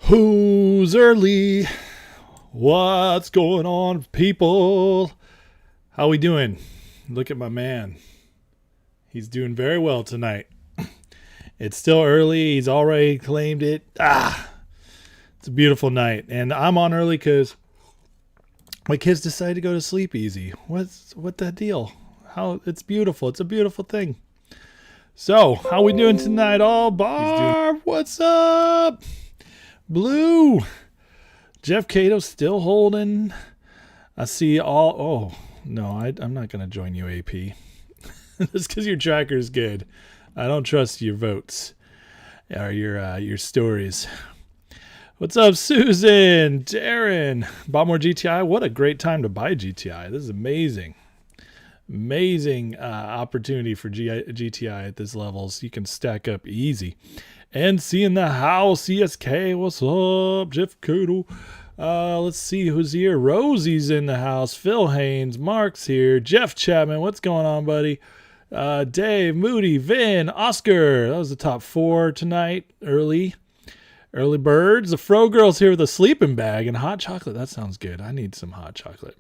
Who's early? What's going on, people? How we doing? Look at my man. He's doing very well tonight. It's still early. He's already claimed it. It's a beautiful night. And I'm on early because my kids decided to go to sleep easy. What the deal? How it's beautiful. It's a beautiful thing. So, how we doing tonight? Oh, Barb, what's up? Blue. Jeff Cato still holding. I see all. Oh, no, I'm not going to join you, AP. Just because your tracker's good. I don't trust your votes or your stories. What's up, Susan? Darren. Bought more GTI. What a great time to buy GTI. This is amazing. Amazing opportunity for GTI at this level. So you can stack up easy. NC in the house. CSK. What's up? Jeff Cato. Let's see who's here. Rosie's in the house. Phil Haynes. Mark's here. Jeff Chapman. What's going on, buddy? Dave, Moody, Vin, Oscar. That was the top 4 tonight. Early birds. The Fro Girl's here with a sleeping bag and hot chocolate. That sounds good. I need some hot chocolate.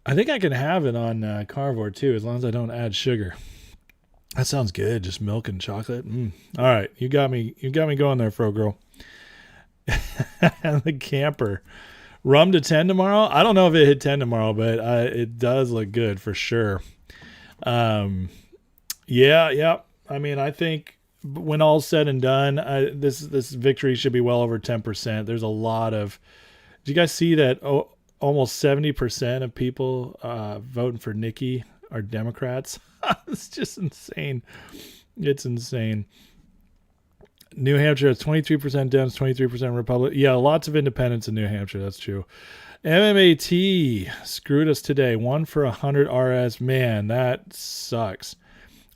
I think I can have it on Carnivore too, as long as I don't add sugar. That sounds good. Just milk and chocolate. All right, you got me going there, Fro Girl. And the camper. Rum to 10 tomorrow. I don't know if it hit 10 tomorrow, but it does look good for sure. Yeah. I mean, I think when all's said and done, this victory should be well over 10%. There's a lot of. Did you guys see that? Almost 70% of people voting for Nikki are Democrats. It's just insane. It's insane. New Hampshire has 23% Dems, 23% Republican. Yeah, lots of independents in New Hampshire. That's true. MMAT screwed us today. 1 for 100 RS. Man, that sucks.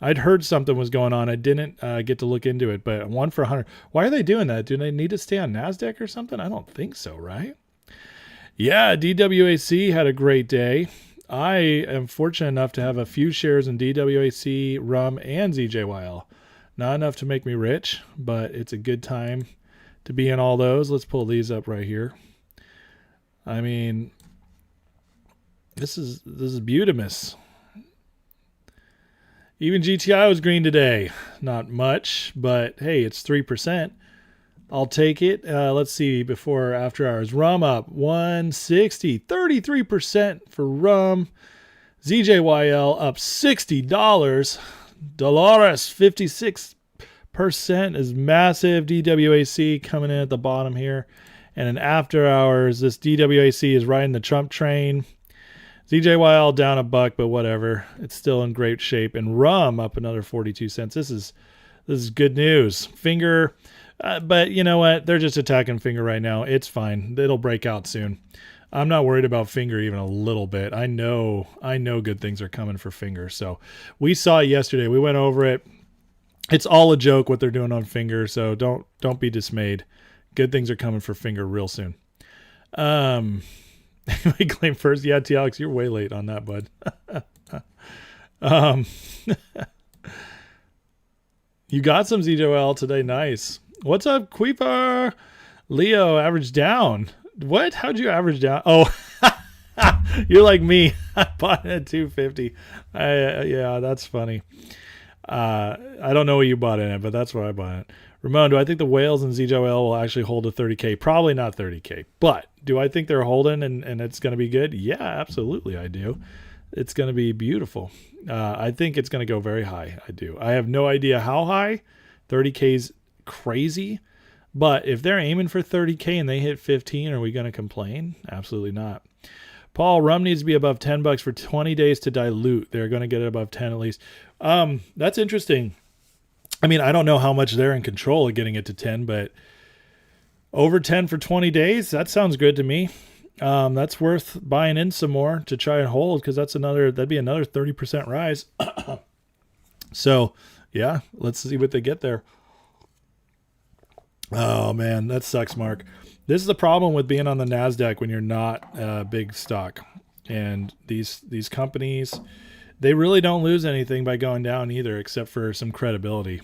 I'd heard something was going on. I didn't get to look into it, but 1 for 100. Why are they doing that? Do they need to stay on NASDAQ or something? I don't think so, right? Yeah, DWAC had a great day. I am fortunate enough to have a few shares in DWAC, RUM, and ZJYL. Not enough to make me rich, but it's a good time to be in all those. Let's pull these up right here. I mean, this is beautimous. Even GTI was green today. Not much, but hey, it's 3%. I'll take it. Let's see, before or after hours. Rum up 160, 33% for rum. ZJYL up $60. Dolores 56% is massive. DWAC coming in at the bottom here. And in after hours, this DWAC is riding the Trump train. ZJYL down $1, but whatever. It's still in great shape. And rum up another 42 cents. This is good news. Finger. But you know what? They're just attacking Finger right now. It's fine. It'll break out soon. I'm not worried about Finger even a little bit. I know good things are coming for Finger. So we saw it yesterday. We went over it. It's all a joke what they're doing on Finger. So don't be dismayed. Good things are coming for Finger real soon. We claim first. Yeah, T. Alex, you're way late on that, bud. You got some ZJL today. Nice. What's up, Queeper? Leo, average down. What? How'd you average down? Oh, you're like me. I bought it at 250. Yeah, that's funny. I don't know what you bought in it, but that's where I bought it. Ramon, do I think the whales and ZJL will actually hold a 30K? Probably not 30K, but do I think they're holding and it's going to be good? Yeah, absolutely I do. It's going to be beautiful. I think it's going to go very high. I do. I have no idea how high. 30K's crazy, but if they're aiming for 30K and they hit 15, are we going to complain? Absolutely not. Paul, rum needs to be above $10 for 20 days to dilute. They're going to get it above 10 at least. That's interesting. I mean, I don't know how much they're in control of getting it to 10, but over 10 for 20 days, that sounds good to me. That's worth buying in some more to try and hold, because that'd be another 30% rise. So yeah, let's see what they get there. Oh man, that sucks, Mark. This is the problem with being on the NASDAQ when you're not a big stock. And these companies, they really don't lose anything by going down either, except for some credibility.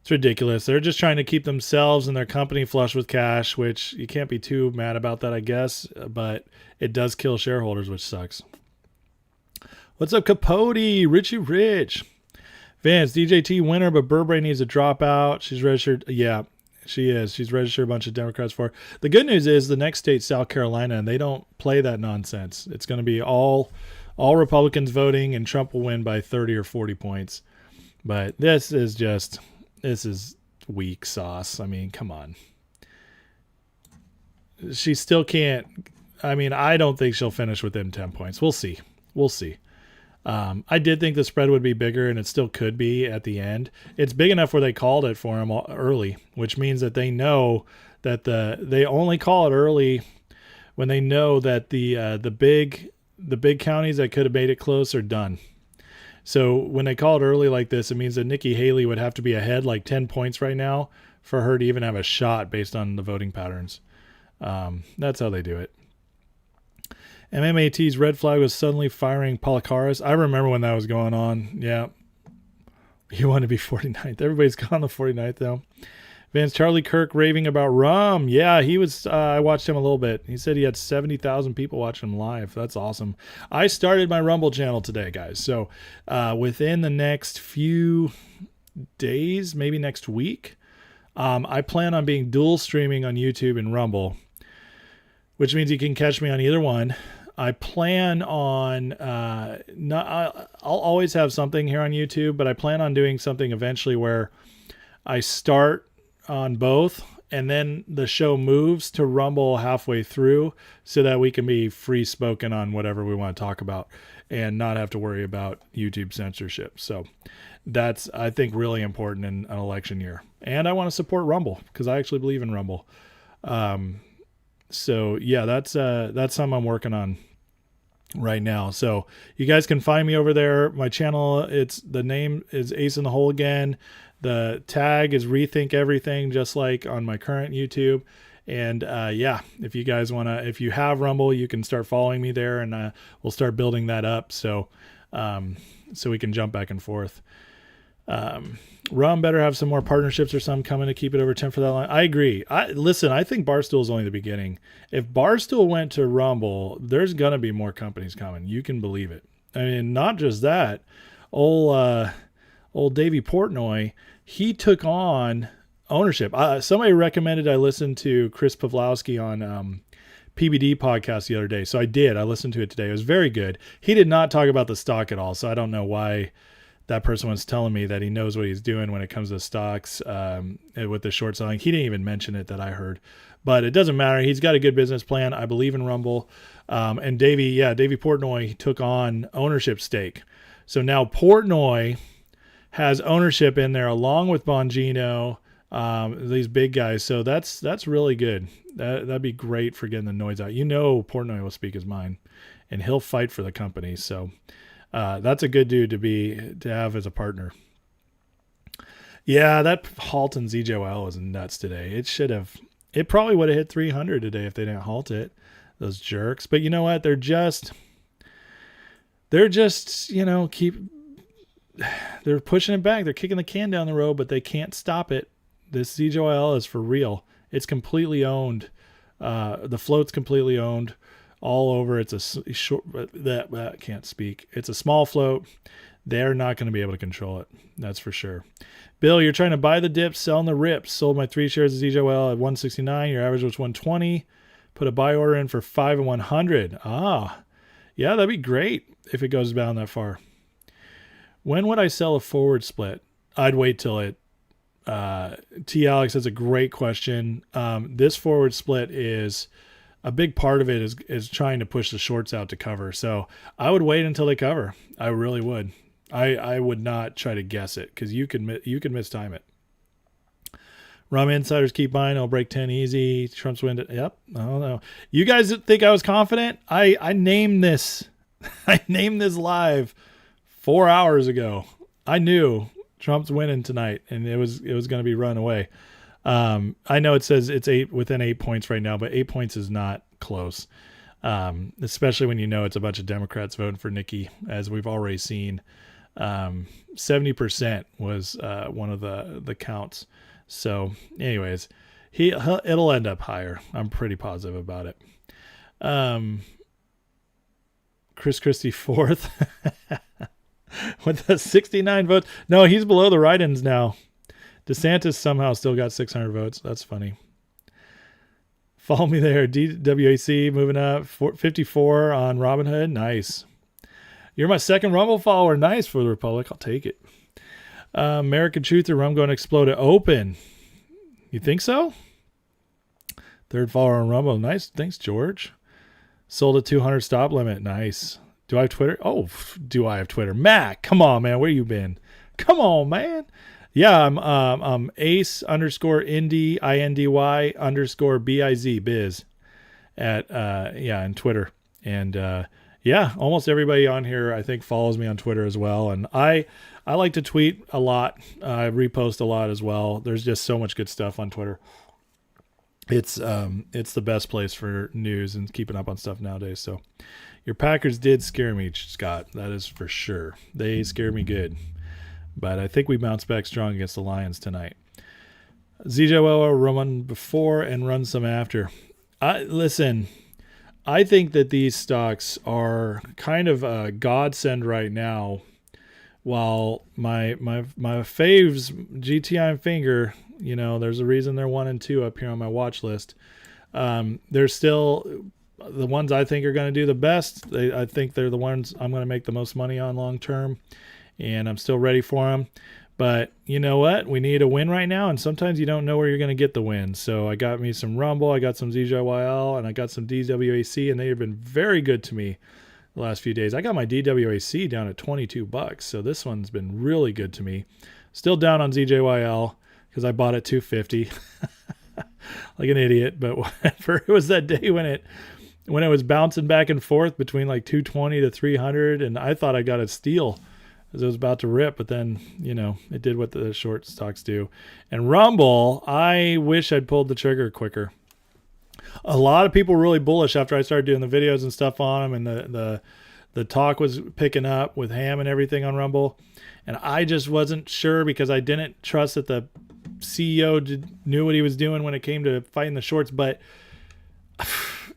It's ridiculous. They're just trying to keep themselves and their company flush with cash, which you can't be too mad about that, I guess, but it does kill shareholders, which sucks. What's up, Capote? Richie Rich. Vance, DJT winner, but Burbrae needs to drop out. She's registered. Yeah, she is. She's registered a bunch of Democrats for her. The good news is the next state, South Carolina, and they don't play that nonsense. It's going to be all Republicans voting, and Trump will win by 30 or 40 points. But this is weak sauce. I mean, come on. She still can't. I mean, I don't think she'll finish within 10 points. We'll see. I did think the spread would be bigger, and it still could be at the end. It's big enough where they called it for him early, which means that they know that they only call it early when they know that the big counties that could have made it close are done. So when they call it early like this, it means that Nikki Haley would have to be ahead like 10 points right now for her to even have a shot based on the voting patterns. That's how they do it. MMAT's red flag was suddenly firing Polikaris. I remember when that was going on. Yeah. You want to be 49th. Everybody's gone the 49th now. Vance, Charlie Kirk raving about rum. Yeah, he was. I watched him a little bit. He said he had 70,000 people watching him live. That's awesome. I started my Rumble channel today, guys. So within the next few days, maybe next week, I plan on being dual streaming on YouTube and Rumble, which means you can catch me on either one. I plan on I'll always have something here on YouTube, but I plan on doing something eventually where I start on both and then the show moves to Rumble halfway through so that we can be free spoken on whatever we want to talk about and not have to worry about YouTube censorship. So that's, I think, really important in an election year. And I want to support Rumble because I actually believe in Rumble. So yeah, that's something I'm working on right now. So you guys can find me over there. My channel, the name is Ace in the Hole again. The tag is Rethink Everything, just like on my current YouTube. And yeah, if you guys if you have Rumble, you can start following me there, and we'll start building that up. So we can jump back and forth. Rum better have some more partnerships or something coming to keep it over 10 for that line. I agree. Listen, I think Barstool is only the beginning. If Barstool went to Rumble, there's going to be more companies coming. You can believe it. I mean, not just that. Old Davey Portnoy, he took on ownership. Somebody recommended I listen to Chris Pavlowski on PBD podcast the other day. So I did. I listened to it today. It was very good. He did not talk about the stock at all. So I don't know why that person was telling me that he knows what he's doing when it comes to stocks with the short selling. He didn't even mention it that I heard, but it doesn't matter. He's got a good business plan. I believe in Rumble. And Davey Portnoy took on ownership stake. So now Portnoy has ownership in there along with Bongino, these big guys. So that's really good. That'd be great for getting the noise out. Portnoy will speak his mind and he'll fight for the company. So that's a good dude to have as a partner. Yeah, that halt in ZJYL was nuts today. It probably would have hit 300 today if they didn't halt it. Those jerks. But you know what? They're just, they're pushing it back. They're kicking the can down the road, but they can't stop it. This ZJYL is for real. It's completely owned. The float's completely owned. All over. It's a short, that can't speak. It's a small float. They're not going to be able to control it. That's for sure. Bill, you're trying to buy the dips, selling the rips. Sold my 3 shares of ZJYL at 169. Your average was 120. Put a buy order in for 5 and 100. Yeah, that'd be great if it goes down that far. When would I sell a forward split? I'd wait till it. T. Alex, that's a great question. This forward split is, a big part of it is trying to push the shorts out to cover. So I would wait until they cover. I really would. I would not try to guess it because you could mistime it. Rum insiders keep buying. I'll break 10 easy. Trump's win. Yep. I don't know. You guys think I was confident? I named this. I named this live 4 hours ago. I knew Trump's winning tonight, and it was going to be run away. I know it says it's within 8 points right now, but 8 points is not close. Especially when it's a bunch of Democrats voting for Nikki, as we've already seen. 70% was one of the counts. So anyways, it'll end up higher. I'm pretty positive about it. Chris Christie fourth with the 69 votes. No, he's below the write-ins now. DeSantis somehow still got 600 votes. That's funny. Follow me there. DWAC moving up 54 on Robinhood. Nice. You're my second Rumble follower. Nice for the Republic. I'll take it. American Truther, Rum going to explode to open. You think so? Third follower on Rumble. Nice. Thanks, George. Sold a 200 stop limit. Nice. Do I have Twitter? Oh, do I have Twitter? Mac, come on, man. Where you been? Come on, man. Yeah, I'm ace underscore indy INDY underscore BIZ biz at in Twitter. And yeah, almost everybody on here I think follows me on Twitter as well. And I like to tweet a lot. I repost a lot as well. There's just so much good stuff on Twitter. It's the best place for news and keeping up on stuff nowadays. So your Packers did scare me, Scott. That is for sure. They scared me good. But I think we bounced back strong against the Lions tonight. ZJYL will run before and run some after. Listen, I think that these stocks are kind of a godsend right now. While my faves, GTII and Finger, there's a reason they're 1 and 2 up here on my watch list. They're still the ones I think are going to do the best. I think they're the ones I'm going to make the most money on long term, and I'm still ready for them. But you know what? We need a win right now, and sometimes you don't know where you're going to get the win. So I got me some Rumble, I got some ZJYL, and I got some DWAC, and they have been very good to me the last few days. I got my DWAC down at $22, so this one's been really good to me. Still down on ZJYL because I bought it $250 like an idiot. But whatever, it was that day when it was bouncing back and forth between like 220 to 300, and I thought I got a steal as it was about to rip, but then it did what the short stocks do. And Rumble, I wish I'd pulled the trigger quicker. A lot of people were really bullish after I started doing the videos and stuff on them, and the talk was picking up with Ham and everything on Rumble, and I just wasn't sure because I didn't trust that the CEO knew what he was doing when it came to fighting the shorts. But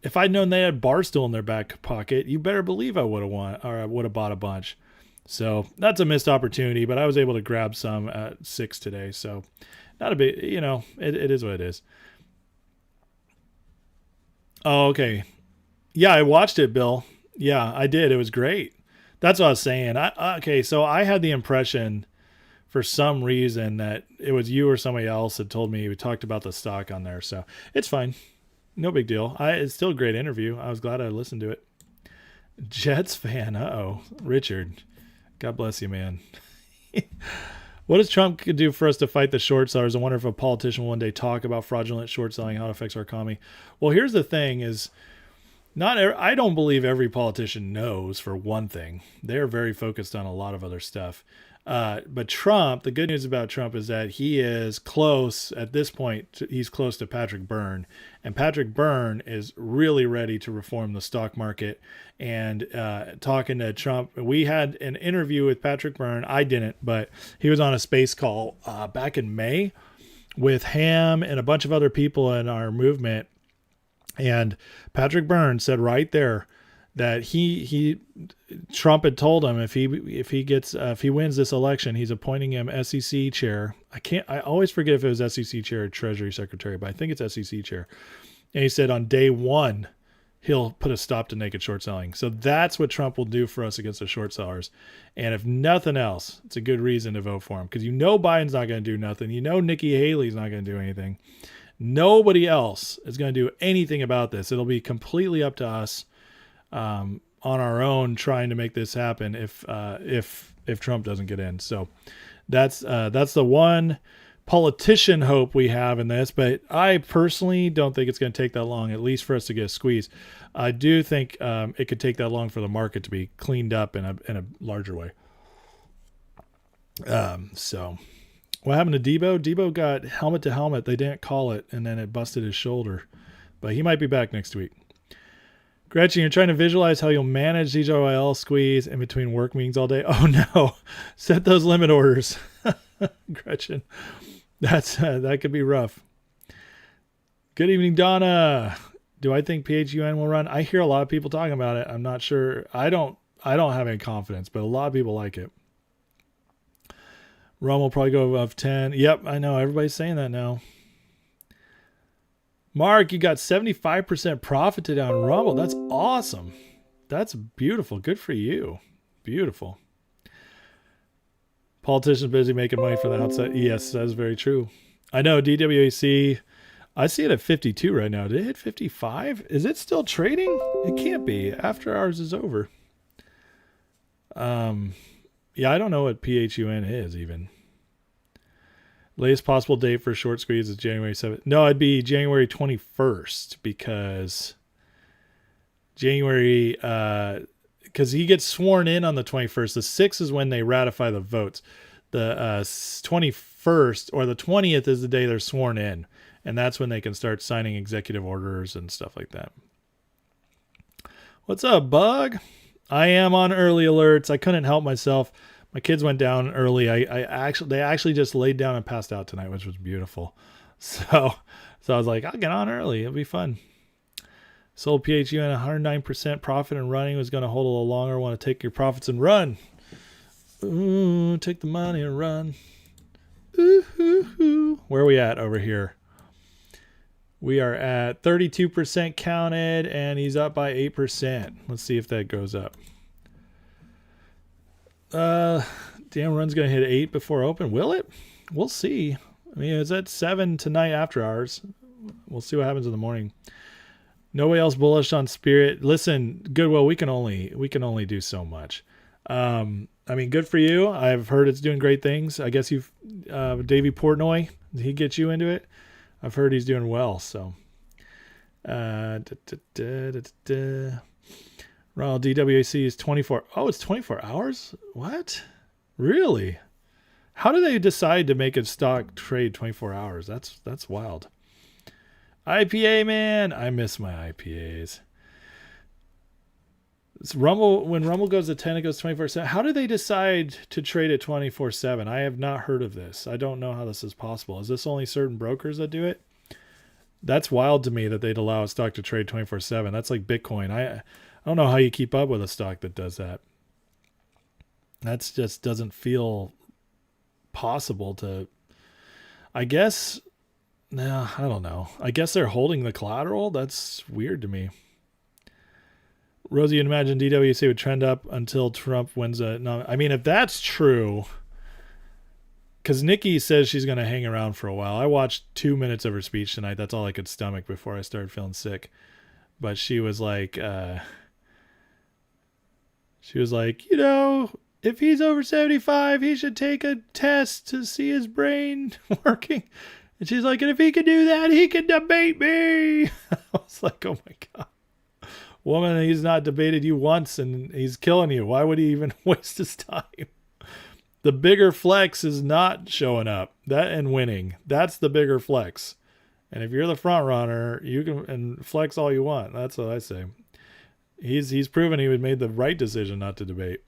if I'd known they had Barstool in their back pocket, you better believe I would have won, or I would have bought a bunch. So that's a missed opportunity, but I was able to grab some at 6 today. So not a big, it is what it is. Oh, okay. Yeah, I watched it, Bill. Yeah, I did. It was great. That's what I was saying. Okay, so I had the impression for some reason that it was you or somebody else that told me we talked about the stock on there. So it's fine. No big deal. It's still a great interview. I was glad I listened to it. Jets fan. Uh-oh. Richard. God bless you, man. What does Trump do for us to fight the short sellers? I wonder if a politician will one day talk about fraudulent short selling, how it affects our economy. Well, here's the thing is, I don't believe every politician knows, for one thing. They're very focused on a lot of other stuff. But Trump, the good news about Trump is that he is close, at this point, he's close to Patrick Byrne. And Patrick Byrne is really ready to reform the stock market. And talking to Trump, we had an interview with Patrick Byrne. I didn't, but he was on a space call back in May with Ham and a bunch of other people in our movement. And Patrick Byrne said right there that Trump had told him if he wins this election, he's appointing him SEC chair. I always forget if it was SEC chair or Treasury Secretary, but I think it's SEC chair. And he said on day 1, he'll put a stop to naked short selling. So that's what Trump will do for us against the short sellers. And if nothing else, it's a good reason to vote for him, because Biden's not going to do nothing. Nikki Haley's not going to do anything. Nobody else is going to do anything about this. It'll be completely up to us on our own trying to make this happen if Trump doesn't get in. So that's the one politician hope we have in this, but I personally don't think it's going to take that long, at least for us to get a squeeze. I do think it could take that long for the market to be cleaned up in a larger way. So what happened to Debo? Debo got helmet to helmet. They didn't call it, and then it busted his shoulder, but he might be back next week. Gretchen, you're trying to visualize how you'll manage ZJYL squeeze in between work meetings all day. Oh no, set those limit orders. Gretchen, that could be rough. Good evening, Donna. Do I think PHUN will run? I hear a lot of people talking about it. I'm not sure. I don't have any confidence, but a lot of people like it. RUM will probably go above 10. Yep, I know. Everybody's saying that now. Mark, you got 75% profited on Rumble. That's awesome. That's beautiful. Good for you. Beautiful. Politicians busy making money for the outside. Yes, that's very true. I know DWAC, I see it at 52 right now. Did it hit 55? Is it still trading? It can't be. After hours is over. Yeah, I don't know what PHUN is even. Latest possible date for short squeeze is January 7th. No, it'd be January 21st because January, because he gets sworn in on the 21st. The 6th is when they ratify the votes. The 21st or the 20th is the day they're sworn in. And that's when they can start signing executive orders and stuff like that. What's up, Bug? I am on early alerts. I couldn't help myself. My kids went down early. They actually just laid down and passed out tonight, which was beautiful. So I was like, I'll get on early. It'll be fun. Sold PHUN 109% profit and running. Was going to hold a little longer. Want to take your profits and run. Ooh, take the money and run. Ooh, ooh, ooh. Where are we at over here? We are at 32% counted, and he's up by 8%. Let's see if that goes up. Damn, run's going to hit 8 before open. Will it? We'll see. I mean, it's at 7 tonight after hours. We'll see what happens in the morning. Nobody else bullish on Spirit. Listen, Goodwill, we can only do so much. I mean, good for you. I've heard it's doing great things. I guess you've, Davey Portnoy, did he get you into it? I've heard he's doing well, so. Ronald DWAC is 24. Oh, it's 24 hours? What? Really? How do they decide to make a stock trade 24 hours? That's wild. IPA, man. I miss my IPAs. It's Rumble, when Rumble goes to 10, it goes 24/7. How do they decide to trade it 24/7? I have not heard of this. I don't know how this is possible. Is this only certain brokers that do it? That's wild to me that they'd allow a stock to trade 24/7. That's like Bitcoin. I don't know how you keep up with a stock that does that. That just doesn't feel possible to, I guess, no, I don't know. I guess they're holding the collateral. That's weird to me. Rosie, you'd imagine DWC would trend up until Trump wins a, no, I mean, if that's true, because Nikki says she's going to hang around for a while. I watched 2 minutes of her speech tonight. That's all I could stomach before I started feeling sick. But she was like, you know, if he's over 75, he should take a test to see his brain working. And she's like, and if he can do that, he can debate me. I was like, oh my God. Woman, he's not debated you once and he's killing you. Why would he even waste his time? The bigger flex is not showing up. That and winning. That's the bigger flex. And if you're the front runner, you can and flex all you want. That's what I say. He's proven he would made the right decision not to debate.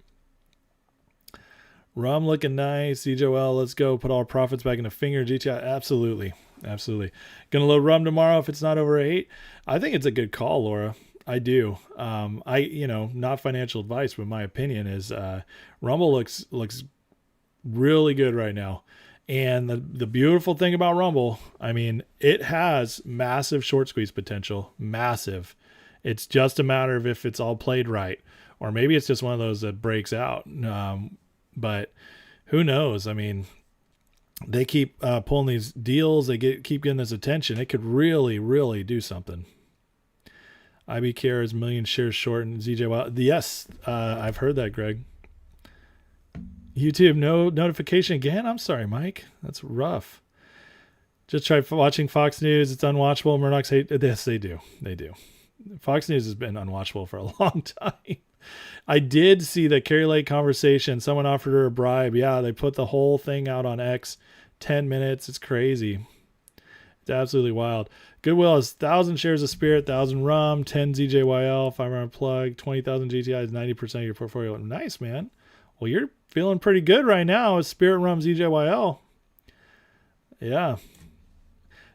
RUM looking nice. ZJYL, let's go. Put all our profits back in the finger. GTII, absolutely. Absolutely. Gonna load RUM tomorrow if it's not over 8. I think it's a good call, Laura. I do. Not financial advice, but my opinion is Rumble looks really good right now. And the beautiful thing about Rumble, I mean, it has massive short squeeze potential. Massive. It's just a matter of if it's all played right. Or maybe it's just one of those that breaks out. But who knows? I mean, they keep pulling these deals. They keep getting this attention. It could really, really do something. IBKR is 1 million shares short in ZJYL. Yes, I've heard that, Greg. YouTube, no notification again? I'm sorry, Mike. That's rough. Just try watching Fox News. It's unwatchable. Murdoch's hate. Yes, they do. They do. Fox News has been unwatchable for a long time. I did see the Carrie Lake conversation. Someone offered her a bribe. Yeah, they put the whole thing out on X. 10 minutes. It's crazy. It's absolutely wild. Goodwill is 1,000 shares of Spirit, 1,000 Rum, 10 ZJYL, 5 plug, 20,000 GTI is 90% of your portfolio. Nice, man. Well, you're feeling pretty good right now with Spirit, Rum, ZJYL. Yeah.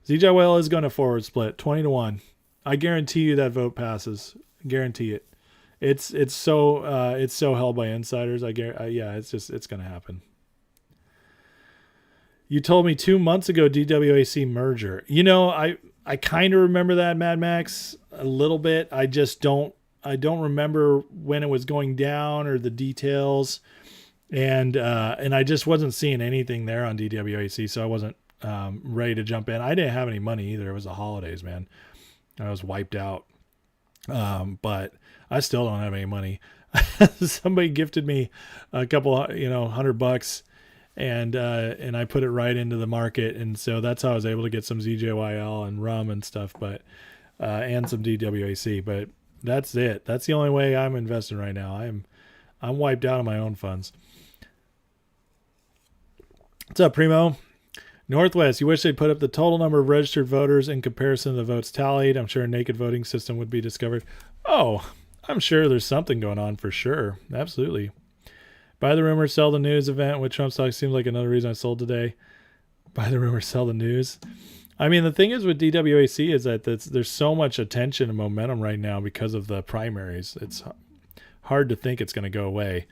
ZJYL is going to forward split 20-1. I guarantee you that vote passes. Guarantee it. It's so held by insiders. Yeah, it's going to happen. You told me 2 months ago DWAC merger. You know, I kind of remember that, Mad Max, a little bit. I don't remember when it was going down or the details. And I just wasn't seeing anything there on DWAC, so I wasn't ready to jump in. I didn't have any money either. It was the holidays, man. I was wiped out. But I still don't have any money. Somebody gifted me a couple, $100, and I put it right into the market, and so that's how I was able to get some ZJYL and Rum and stuff, but and some DWAC. But that's it. That's the only way I'm investing right now. I'm wiped out of my own funds. What's up, Primo? Northwest, you wish they'd put up the total number of registered voters in comparison to the votes tallied. I'm sure a naked voting system would be discovered. Oh, I'm sure there's something going on for sure. Absolutely. Buy the rumor, sell the news event with Trump stock seems like another reason I sold today. Buy the rumor, sell the news. I mean, the thing is with DWAC is that there's so much attention and momentum right now because of the primaries. It's hard to think it's going to go away.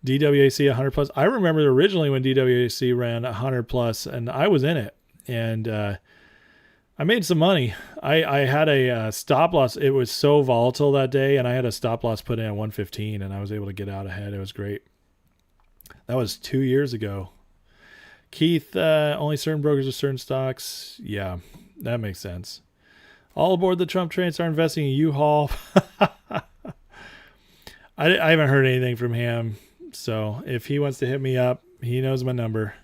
DWAC 100 plus. I remember originally when DWAC ran 100 plus, and I was in it, and I made some money. I had a stop loss. It was so volatile that day, and I had a stop loss put in at 115, and I was able to get out ahead. It was great. That was 2 years ago. Keith, only certain brokers with certain stocks. Yeah, that makes sense. All aboard the Trump train, start investing in U-Haul. I haven't heard anything from him. So if he wants to hit me up, he knows my number.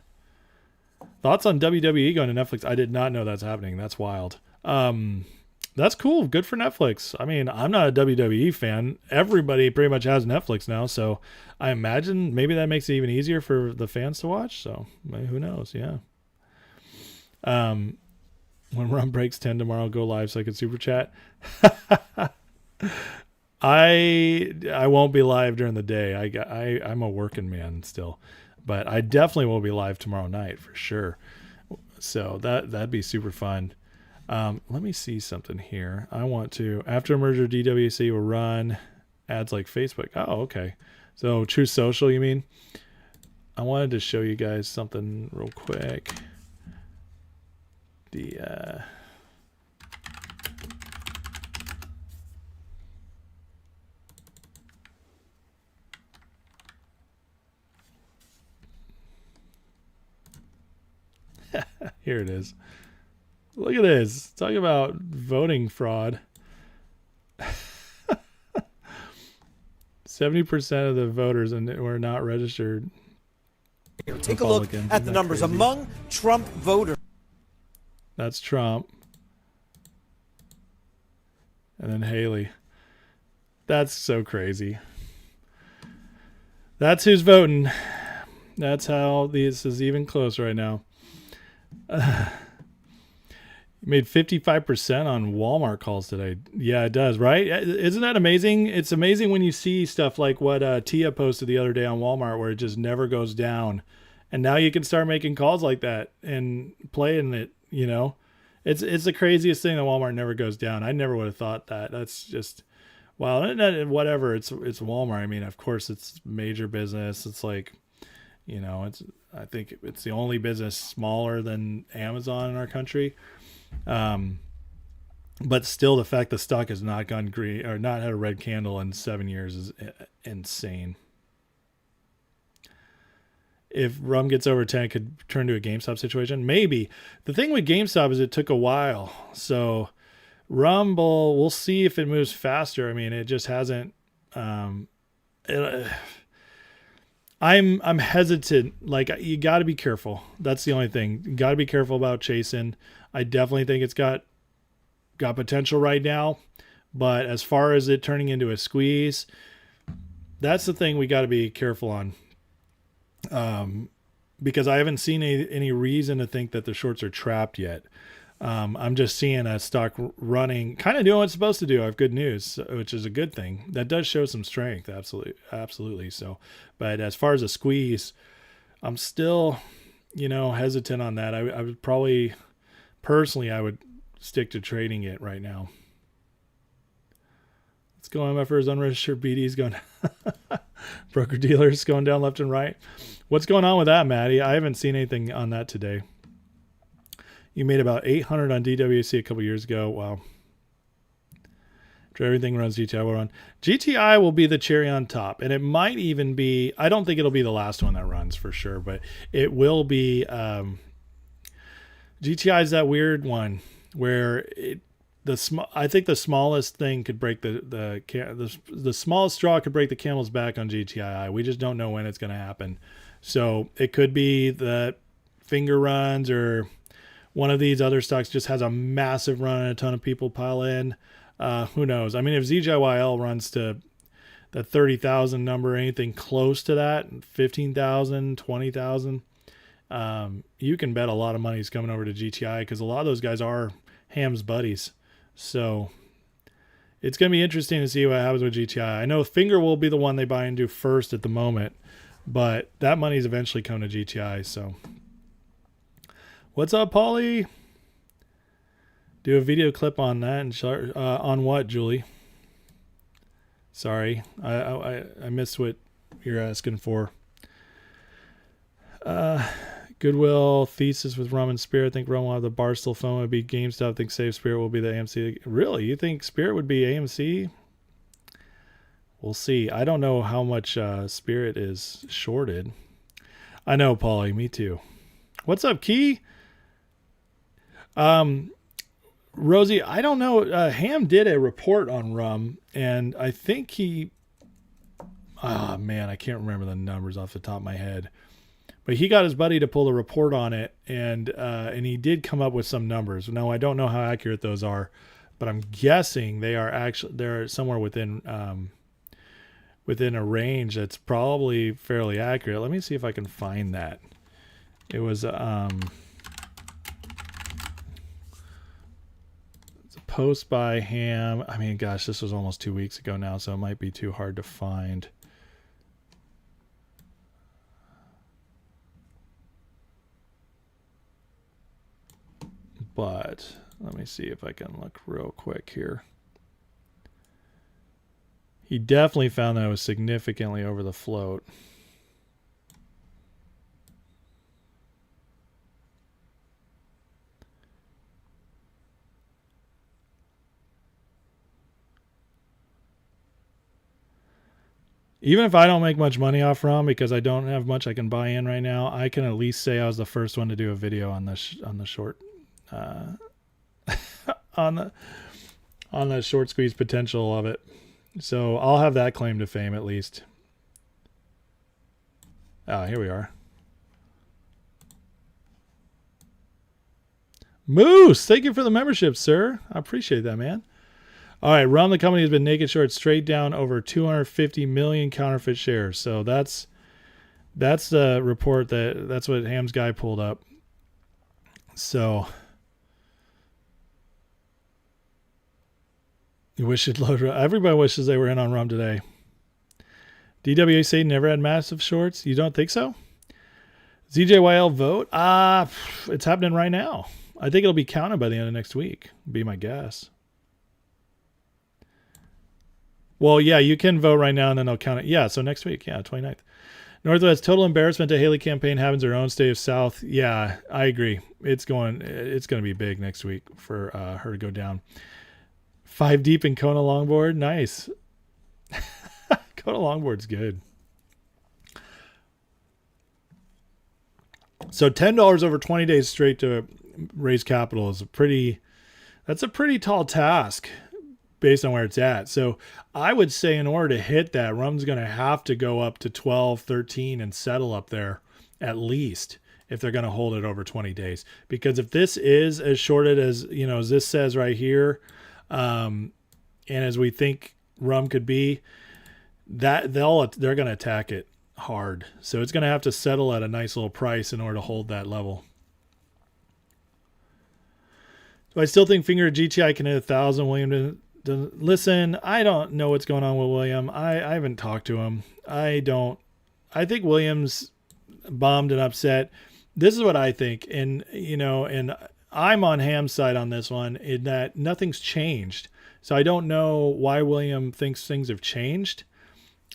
Thoughts on WWE going to Netflix? I did not know that's happening. That's wild. That's cool. Good for Netflix. I mean, I'm not a WWE fan. Everybody pretty much has Netflix now. So I imagine maybe that makes it even easier for the fans to watch. So who knows? Yeah. When Rum breaks 10 tomorrow, go live so I can super chat. I won't be live during the day. I'm a working man still, but I definitely will be live tomorrow night for sure. So that'd be super fun. Let me see something here. I want to, after merger, DWC will run ads like Facebook. Oh, okay. So True Social, you mean? I wanted to show you guys something real quick. Here it is. Look at this. Talk about voting fraud. 70% of the voters were not registered. Take a look at the numbers among Trump voters. That's Trump. And then Haley. That's so crazy. That's who's voting. That's how this is even close right now. Made 55% on Walmart calls today. Yeah, it does, right? Isn't that amazing? It's amazing when you see stuff like what Tia posted the other day on Walmart, where it just never goes down. And now you can start making calls like that and playing it, you know? It's the craziest thing that Walmart never goes down. I never would have thought that. That's just, well, whatever. It's Walmart. I mean, of course, it's major business. It's like, you know, I think it's the only business smaller than Amazon in our country. But still, the fact the stock has not gone green or not had a red candle in 7 years is insane. If Rum gets over 10, it could turn to a GameStop situation. Maybe. The thing with GameStop is it took a while. So Rumble, we'll see if it moves faster. I mean, it just hasn't. I'm hesitant. Like, you got to be careful. That's the only thing. You got to be careful about chasing. I definitely think it's got potential right now, but as far as it turning into a squeeze, that's the thing we got to be careful on. Because I haven't seen any reason to think that the shorts are trapped yet. I'm just seeing a stock running, kind of doing what it's supposed to do. I have good news, which is a good thing. That does show some strength, absolutely. So, but as far as a squeeze, I'm still, hesitant on that. I would probably, personally, I would stick to trading it right now. Let's go MFers, unregistered BDs going, broker dealers going down left and right. What's going on with that, Maddie? I haven't seen anything on that today. You made about 800 on DWC a couple years ago. Wow. After everything runs, GTI will run. GTI will be the cherry on top. And it might even be, I don't think it'll be the last one that runs for sure, but it will be, GTI is that weird one where I think the smallest thing could break the smallest straw could break the camel's back on GTII. We just don't know when it's going to happen. So it could be that finger runs or one of these other stocks just has a massive run and a ton of people pile in. Who knows? I mean, if ZJYL runs to the 30,000 number, anything close to that, 15,000, 20,000, you can bet a lot of money is coming over to GTI because a lot of those guys are Ham's buddies. So it's going to be interesting to see what happens with GTI. I know Finger will be the one they buy into first at the moment, but that money's eventually coming to GTI. So what's up, Paulie? Do a video clip on that and on what, Julie? Sorry, I missed what you're asking for. Goodwill thesis with Rum and Spirit. I think Rum will have the Barstool phone would be GameStop. I think Save Spirit will be the AMC. Really? You think Spirit would be AMC? We'll see. I don't know how much Spirit is shorted. I know, Paulie. Me too. What's up, Key? Rosie, I don't know. Ham did a report on Rum, and I think he... Oh, man, I can't remember the numbers off the top of my head. But he got his buddy to pull a report on it, and he did come up with some numbers. Now, I don't know how accurate those are, but I'm guessing they're somewhere within a range that's probably fairly accurate. Let me see if I can find that. It was it's a post by Ham. I mean, gosh, this was almost 2 weeks ago now, so it might be too hard to find. But let me see if I can look real quick here. He definitely found that it was significantly over the float. Even if I don't make much money off RUM because I don't have much I can buy in right now, I can at least say I was the first one to do a video on the short on the short squeeze potential of it. So I'll have that claim to fame at least. Here we are. Moose, thank you for the membership, sir. I appreciate that, man. All right, RUM, the company has been naked short straight down over 250 million counterfeit shares. So that's the report that's what Ham's guy pulled up. So you wish it load. Everybody wishes they were in on RUM today. DWAC never had massive shorts. You don't think so? ZJYL vote? It's happening right now. I think it'll be counted by the end of next week. Be my guess. Well, yeah, you can vote right now and then they'll count it. Yeah, so next week, yeah, 29th. Northwest, total embarrassment to Haley campaign having their own state of South. Yeah, I agree. It's going to be big next week for her to go down. 5 deep in Kona longboard. Nice. Kona longboard's good. So $10 over 20 days straight to raise capital is that's a pretty tall task based on where it's at. So I would say in order to hit that, RUM's going to have to go up to 12, 13 and settle up there at least if they're going to hold it over 20 days. Because if this is as shorted as, as this says right here, and as we think RUM could be, that they're going to attack it hard. So it's going to have to settle at a nice little price in order to hold that level. Do I still think finger GTI can hit 1,000? William doesn't listen. I don't know what's going on with William. I haven't talked to him. I think William's bummed and upset. This is what I think. And, and I'm on Ham's side on this one in that nothing's changed. So I don't know why William thinks things have changed.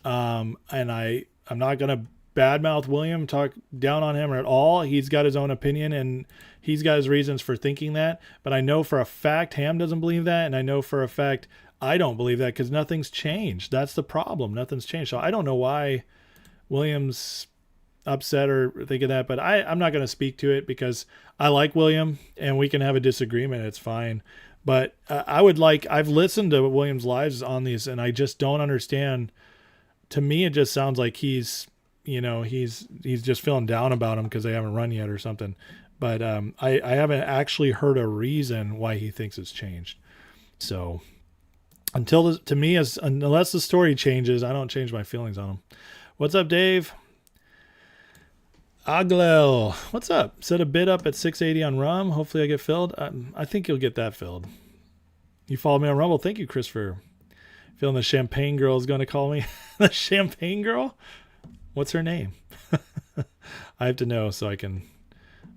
And I'm not going to badmouth William, talk down on him at all. He's got his own opinion and he's got his reasons for thinking that. But I know for a fact Ham doesn't believe that. And I know for a fact I don't believe that because nothing's changed. That's the problem. Nothing's changed. So I don't know why William's upset or thinking that, but I'm not going to speak to it because I like William and we can have a disagreement. It's fine. But I've listened to William's lives on these and I just don't understand. To me, it just sounds like he's just feeling down about him because they haven't run yet or something. But I haven't actually heard a reason why he thinks it's changed. So unless the story changes, I don't change my feelings on him. What's up, Dave? Aglel, what's up? Set a bid up at 680 on Rum. Hopefully I get filled. I think you'll get that filled. You follow me on Rumble. Thank you, Christopher. Feeling the champagne girl is going to call me. The champagne girl? What's her name? I have to know so I can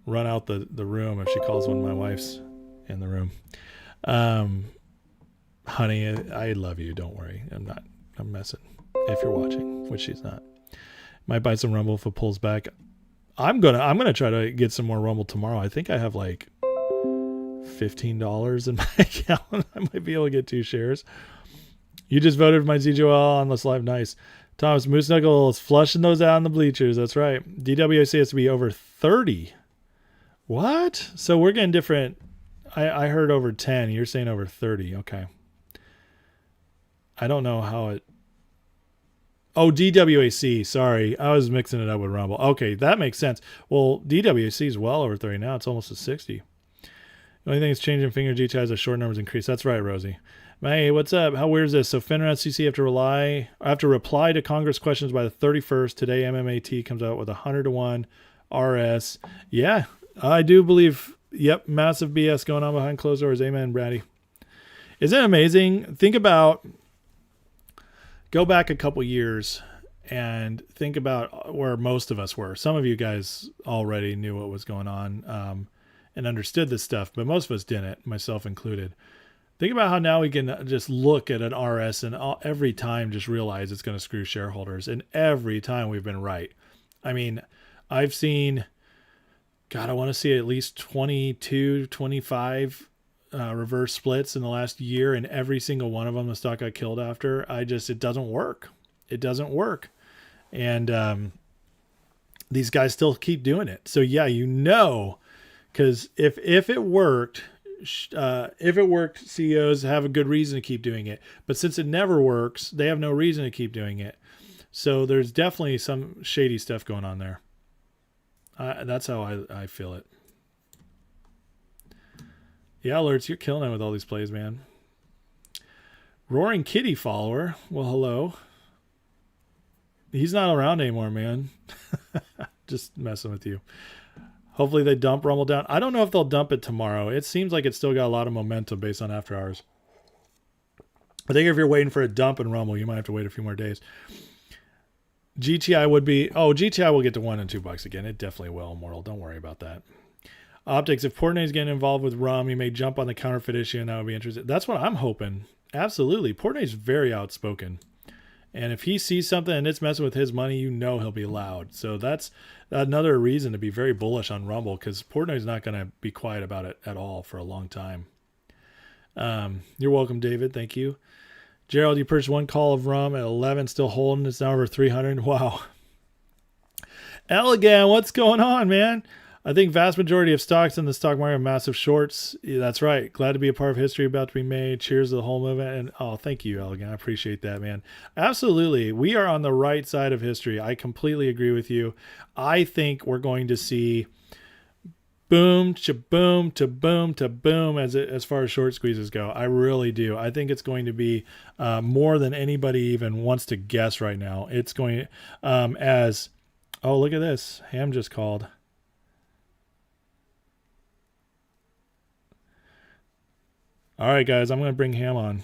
run out the room if she calls one of my wife's in the room. Honey, I love you. Don't worry. I'm messing. If you're watching, which she's not. Might buy some Rumble if it pulls back. I'm gonna try to get some more Rumble tomorrow. I think I have like $15 in my account. I might be able to get 2 shares. You just voted for my ZJYL on this live. Nice. Thomas Moose Knuckles flushing those out in the bleachers. That's right. DWC has to be over 30. What? So we're getting different. I heard over 10. You're saying over 30. Okay. I don't know how it. Oh, DWAC. Sorry. I was mixing it up with Rumble. Okay, that makes sense. Well, DWAC is well over 30 now. It's almost at 60. The only thing that's changing finger GTI is the short numbers increase. That's right, Rosie. Hey, what's up? How weird is this? So FINRA and CC have to reply to Congress questions by the 31st. Today, MMAT comes out with 100-1 RS. Yeah, I do believe. Yep, massive BS going on behind closed doors. Amen, Brady. Isn't it amazing? Go back a couple years and think about where most of us were. Some of you guys already knew what was going on and understood this stuff, but most of us didn't, myself included. Think about how now we can just look at an RS and every time just realize it's going to screw shareholders. And every time we've been right. I mean, I've seen, God, I want to see at least 22, 25 reverse splits in the last year, and every single one of them the stock got killed after. It doesn't work. It doesn't work. And these guys still keep doing it. So yeah, because if it worked, CEOs have a good reason to keep doing it. But since it never works, they have no reason to keep doing it. So there's definitely some shady stuff going on there. That's how I feel it. Yeah, Alerts, you're killing it with all these plays, man. Roaring Kitty follower. Well, hello. He's not around anymore, man. Just messing with you. Hopefully they dump Rumble down. I don't know if they'll dump it tomorrow. It seems like it's still got a lot of momentum based on after hours. I think if you're waiting for a dump in Rumble, you might have to wait a few more days. GTI GTI will get to $1 and $2 again. It definitely will, Immortal. Don't worry about that. Optics, if Portnoy's getting involved with RUM, he may jump on the counterfeit issue and I would be interested. That's what I'm hoping. Absolutely. Portnoy's very outspoken. And if he sees something and it's messing with his money, he'll be loud. So that's another reason to be very bullish on Rumble because Portnoy's not going to be quiet about it at all for a long time. You're welcome, David. Thank you. Gerald, you purchased 1 call of RUM at 11, still holding. It's now over 300. Wow. Elegant, what's going on, man? I think vast majority of stocks in the stock market are massive shorts. Yeah, that's right. Glad to be a part of history about to be made. Cheers to the whole movement. And thank you, Elegant. I appreciate that, man. Absolutely. We are on the right side of history. I completely agree with you. I think we're going to see boom to boom to boom to boom as far as short squeezes go. I really do. I think it's going to be more than anybody even wants to guess right now. It's going oh, look at this. Ham just called. All right, guys, I'm going to bring Ham on.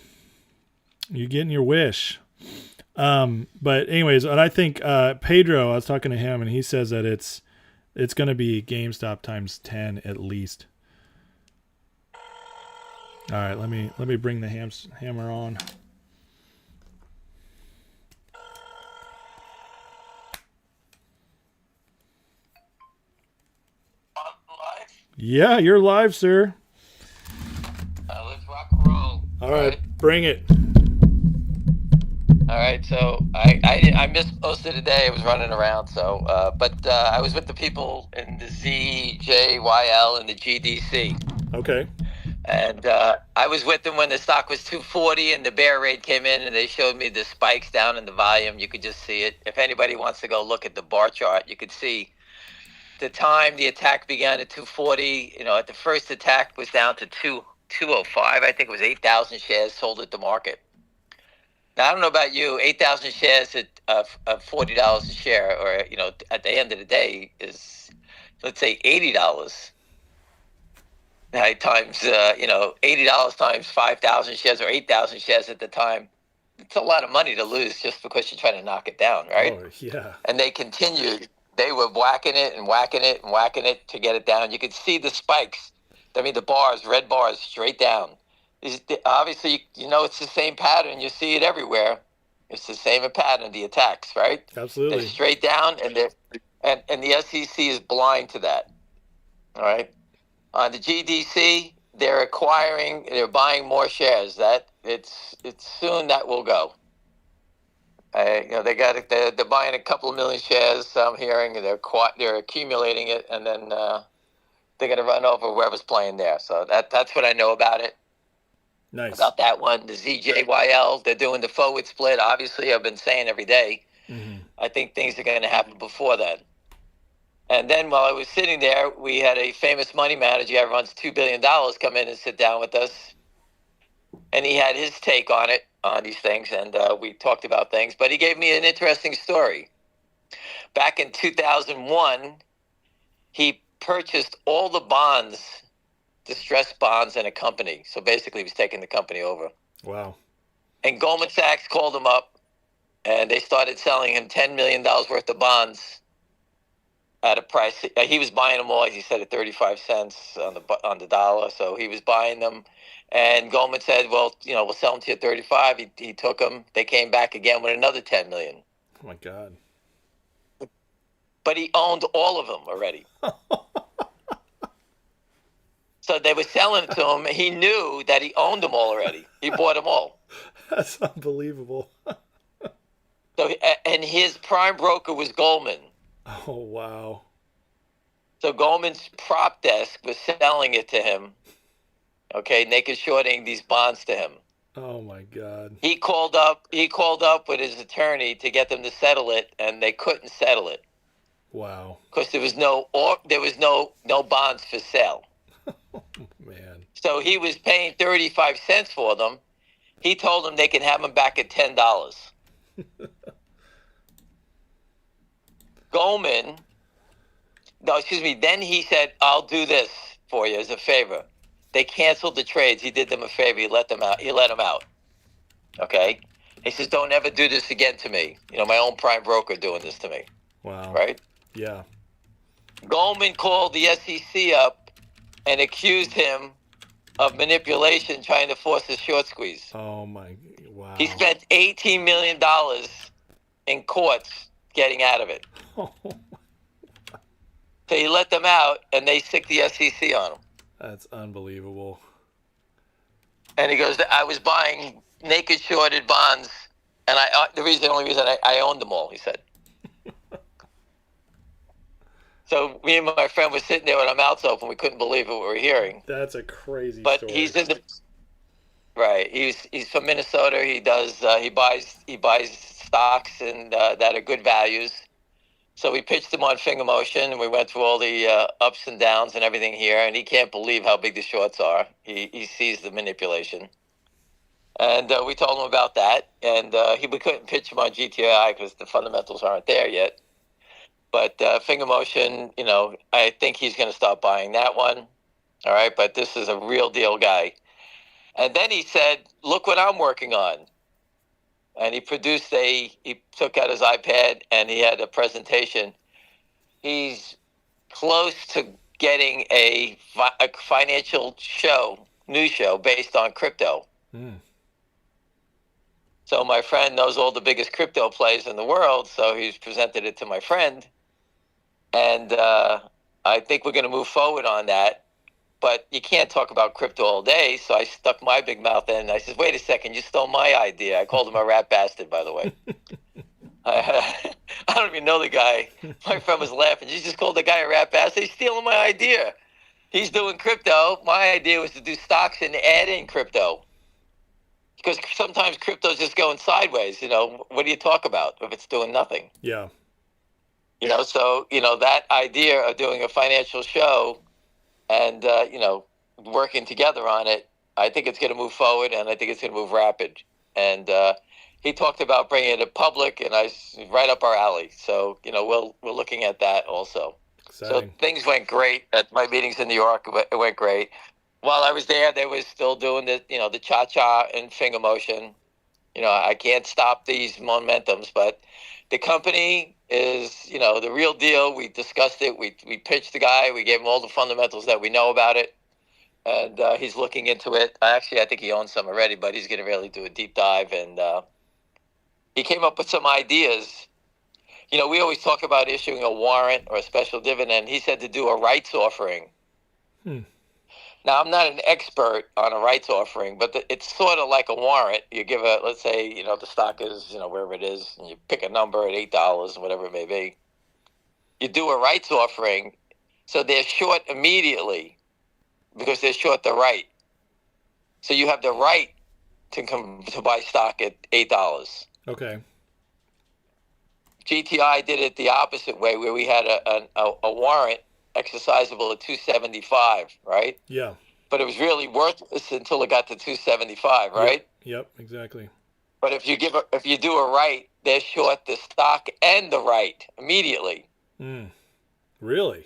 You're getting your wish. But anyways, and I think Pedro, I was talking to him, and he says that it's going to be GameStop times 10 at least. All right, let me bring the hammer on. Live? Yeah, you're live, sir. Let's rock and roll. All right, bring it. All right, so I missed most of the day. I was running around, so but I was with the people in the ZJYL and the GDC. Okay. And I was with them when the stock was 240 and the bear raid came in, and they showed me the spikes down in the volume. You could just see it. If anybody wants to go look at the bar chart, you could see the time the attack began at 240. You know, at the first attack was down to 205. I think it was 8,000 shares sold at the market. Now, I don't know about you, 8,000 shares at $40 a share, or, you know, at the end of the day is, let's say, $80. Now, times, you know, $80 times 5,000 shares or 8,000 shares at the time. It's a lot of money to lose just because you're trying to knock it down, right? Oh, yeah. And they continued. They were whacking it and whacking it and whacking it to get it down. You could see the spikes. I mean, the bars, red bars, straight down. Obviously, you know, it's the same pattern. You see it everywhere. It's the same pattern, the attacks, right? Absolutely. They're straight down, and the SEC is blind to that. All right. On the GDC, they're buying more shares. That it's soon that will go. You know, they're buying a couple of million shares. I'm hearing they're accumulating it, and then they're going to run over whoever's playing there. So that's what I know about it. Nice. About that one, the ZJYL, they're doing the forward split. Obviously, I've been saying every day. Mm-hmm. I think things are going to happen before then. And then while I was sitting there, we had a famous money manager who runs $2 billion come in and sit down with us. And he had his take on it, on these things, and we talked about things. But he gave me an interesting story. Back in 2001, he purchased all the bonds, distressed bonds in a company. So basically, he was taking the company over. Wow. And Goldman Sachs called him up, and they started selling him $10 million worth of bonds at a price. He was buying them all, as he said, at 35 cents on the dollar. So he was buying them. And Goldman said, well, you know, we'll sell them to you at 35. He took them. They came back again with another 10 million. Oh, my God. But he owned all of them already. So they were selling it to him. He knew that he owned them all already. He bought them all. That's unbelievable. So, and his prime broker was Goldman. Oh, wow. So Goldman's prop desk was selling it to him. Okay, naked shorting these bonds to him. Oh, my God. He called up with his attorney to get them to settle it, and they couldn't settle it. Wow. Because there was no bonds for sale. Man. So he was paying 35 cents for them. He told them they can have them back at $10. Then he said, I'll do this for you as a favor. They canceled the trades. He did them a favor. He let them out. Okay? He says, don't ever do this again to me. You know, my own prime broker doing this to me. Wow. Right? Yeah. Goldman called the SEC up and accused him of manipulation, trying to force a short squeeze. Oh, my. Wow. He spent $18 million in courts getting out of it. So he let them out, and they sicked the SEC on him. That's unbelievable. And he goes, I was buying naked shorted bonds, and the only reason I owned them all, he said. So me and my friend were sitting there with our mouths open. We couldn't believe what we were hearing. That's a crazy but story. He's in the right. He's from Minnesota. He does he buys stocks and that are good values. So we pitched him on finger motion, and we went through all the ups and downs and everything here. And he can't believe how big the shorts are. He sees the manipulation. And we told him about that. And we couldn't pitch him on GTII because the fundamentals aren't there yet. But finger motion, you know, I think he's going to stop buying that one. All right. But this is a real deal guy. And then he said, look what I'm working on. And he took out his iPad and he had a presentation. He's close to getting a financial news show based on crypto. So my friend knows all the biggest crypto plays in the world, so he's presented it to my friend. And I think we're going to move forward on that. But you can't talk about crypto all day, so I stuck my big mouth in. I said, wait a second, you stole my idea. I called him a rat bastard, by the way. I don't even know the guy. My friend was laughing. You just called the guy a rat bastard? He's stealing my idea. He's doing crypto. My idea was to do stocks and add in crypto. Because sometimes crypto's just going sideways. You know, what do you talk about if it's doing nothing? Yeah. You know, so, you know, that idea of doing a financial show and, you know, working together on it, I think it's going to move forward, and I think it's going to move rapid. And he talked about bringing it to public, and right up our alley. So, you know, we're looking at that also. Exciting. So things went great at my meetings in New York. It went great. While I was there, they were still doing the cha-cha and finger motion. You know, I can't stop these momentums, but the company is, you know, the real deal. We discussed it. We pitched the guy. We gave him all the fundamentals that we know about it. And he's looking into it. Actually, I think he owns some already, but he's going to really do a deep dive. And he came up with some ideas. You know, we always talk about issuing a warrant or a special dividend. He said to do a rights offering. Now, I'm not an expert on a rights offering, but it's sort of like a warrant. You give let's say, you know, the stock is, you know, wherever it is, and you pick a number at $8, whatever it may be. You do a rights offering, so they're short immediately because they're short the right. So you have the right to buy stock at $8. Okay. GTI did it the opposite way, where we had a warrant exercisable at $275, right? Yeah. But it was really worthless until it got to $275, right? Yep, exactly. But if you do a right, they're short the stock and the right immediately. Really?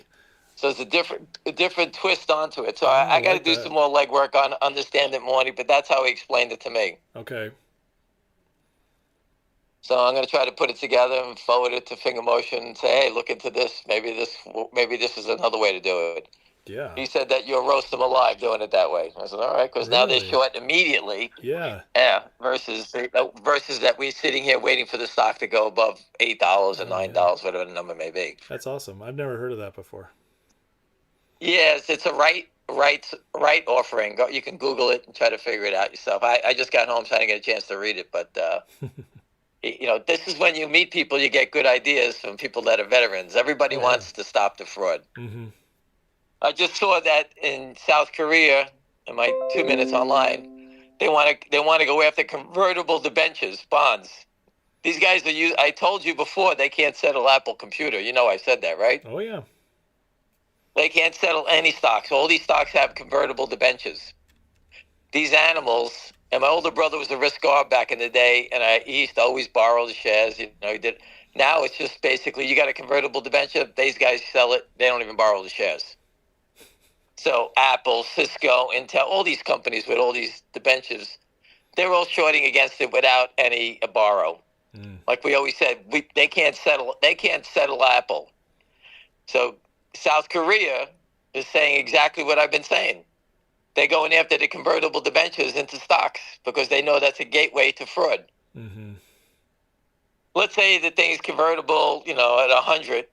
So it's a different twist onto it. So I got to do some more legwork on understand it more, but that's how he explained it to me. Okay. So I'm going to try to put it together and forward it to Finger Motion and say, hey, look into this. Maybe this is another way to do it. Yeah. He said that you'll roast them alive doing it that way. I said, all right, because now they're short immediately. Yeah. Yeah. Versus that we're sitting here waiting for the stock to go above $8 or $9, whatever the number may be. That's awesome. I've never heard of that before. Yes, it's a right offering. You can Google it and try to figure it out yourself. I just got home, so I didn't get a chance to read it, but. You know, this is when you meet people, you get good ideas from people that are veterans. Everybody wants to stop the fraud. I just saw that in South Korea, in my 2 minutes online, they want to go after convertible debentures, bonds. These guys I told you before, they can't settle Apple Computer. You know I said that, right? Oh, yeah. They can't settle any stocks. All these stocks have convertible debentures. These animals... And my older brother was a risk guard back in the day, and he used to always borrow the shares. You know, he did. Now it's just basically you got a convertible debenture. These guys sell it. They don't even borrow the shares. So Apple, Cisco, Intel, all these companies with all these debentures, they're all shorting against it without any borrow. Like we always said, they can't settle. They can't settle Apple. So South Korea is saying exactly what I've been saying. They're going after the convertible debentures into stocks because they know that's a gateway to fraud. Let's say the thing is convertible, you know, at 100.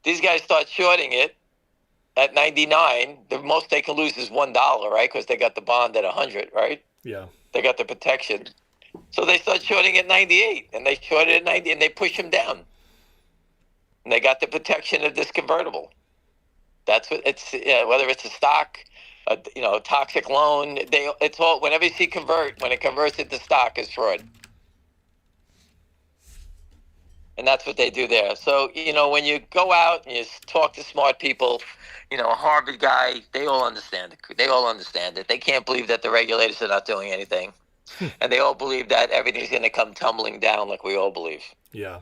These guys start shorting it at 99. The most they can lose is $1, right? Because they got the bond at 100, right? Yeah. They got the protection. So they start shorting at 98, and they shorted at 90, and they push them down. And they got the protection of this convertible. That's what it's, whether it's a stock, a toxic loan, it's all, whenever you see convert, when it converts into stock, is fraud. And that's what they do there. So, you know, when you go out and you talk to smart people, you know, a Harvard guy, they all understand it. They all understand it. They can't believe that the regulators are not doing anything. And they all believe that everything's going to come tumbling down like we all believe. Yeah.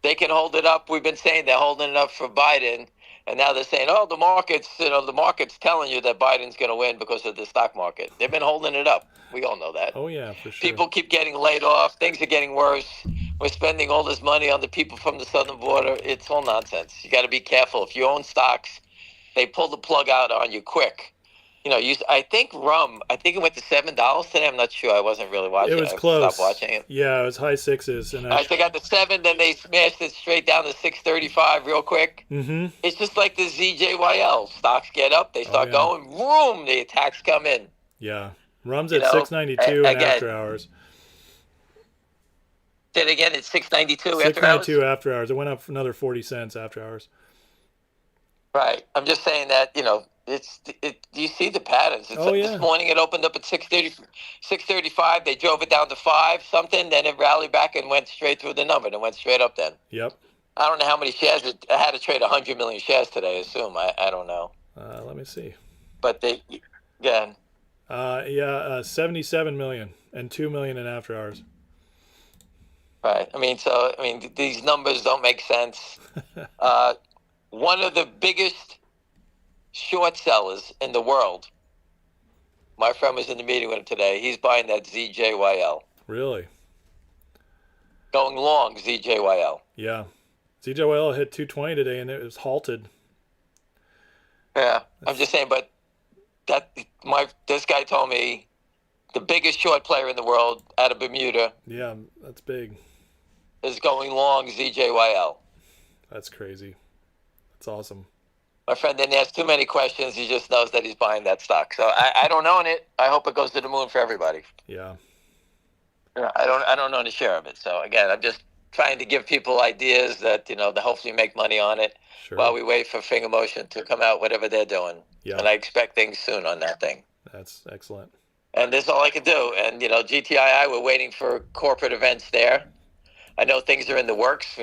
They can hold it up. We've been saying they're holding it up for Biden. And now they're saying, oh, the market's telling you that Biden's going to win because of the stock market. They've been holding it up. We all know that. Oh, yeah, for sure. People keep getting laid off. Things are getting worse. We're spending all this money on the people from the southern border. It's all nonsense. You got to be careful. If you own stocks, they pull the plug out on you quick. I think it went to $7 today. I'm not sure. I wasn't really watching it. It was close. Stopped watching it. Yeah, it was high sixes. And They got to 7, then they smashed it straight down to 635 real quick. Mm-hmm. It's just like the ZJYL. Stocks get up, they start going, boom, the attacks come in. Yeah. RUM's at 692 in after hours. Then again, it's 692 after hours? 692 after hours. It went up another 40 cents after hours. Right. I'm just saying that, you see the patterns. This morning it opened up at 635. They drove it down to 5 something. Then it rallied back and went straight through the number. And it went straight up then. Yep. I don't know how many shares. I had to trade 100 million shares today, I assume. I don't know. Let me see. But they, again. 77 million and 2 million in after hours. Right. These numbers don't make sense. One of the biggest short sellers in the world, my friend was in the meeting with him today. He's buying that ZJYL. Really? Going long ZJYL. Yeah. ZJYL hit 220 today and it was halted. Yeah. I'm just saying, but this guy told me the biggest short player in the world out of Bermuda. Yeah, that's big. Is going long ZJYL. That's crazy. That's awesome. My friend didn't ask too many questions. He just knows that he's buying that stock. So I don't own it. I hope it goes to the moon for everybody. Yeah. I don't own a share of it. So again, I'm just trying to give people ideas that they hopefully make money on it while we wait for Finger Motion to come out, whatever they're doing. Yeah. And I expect things soon on that thing. That's excellent. And this is all I can do. And GTII, we're waiting for corporate events there. I know things are in the works.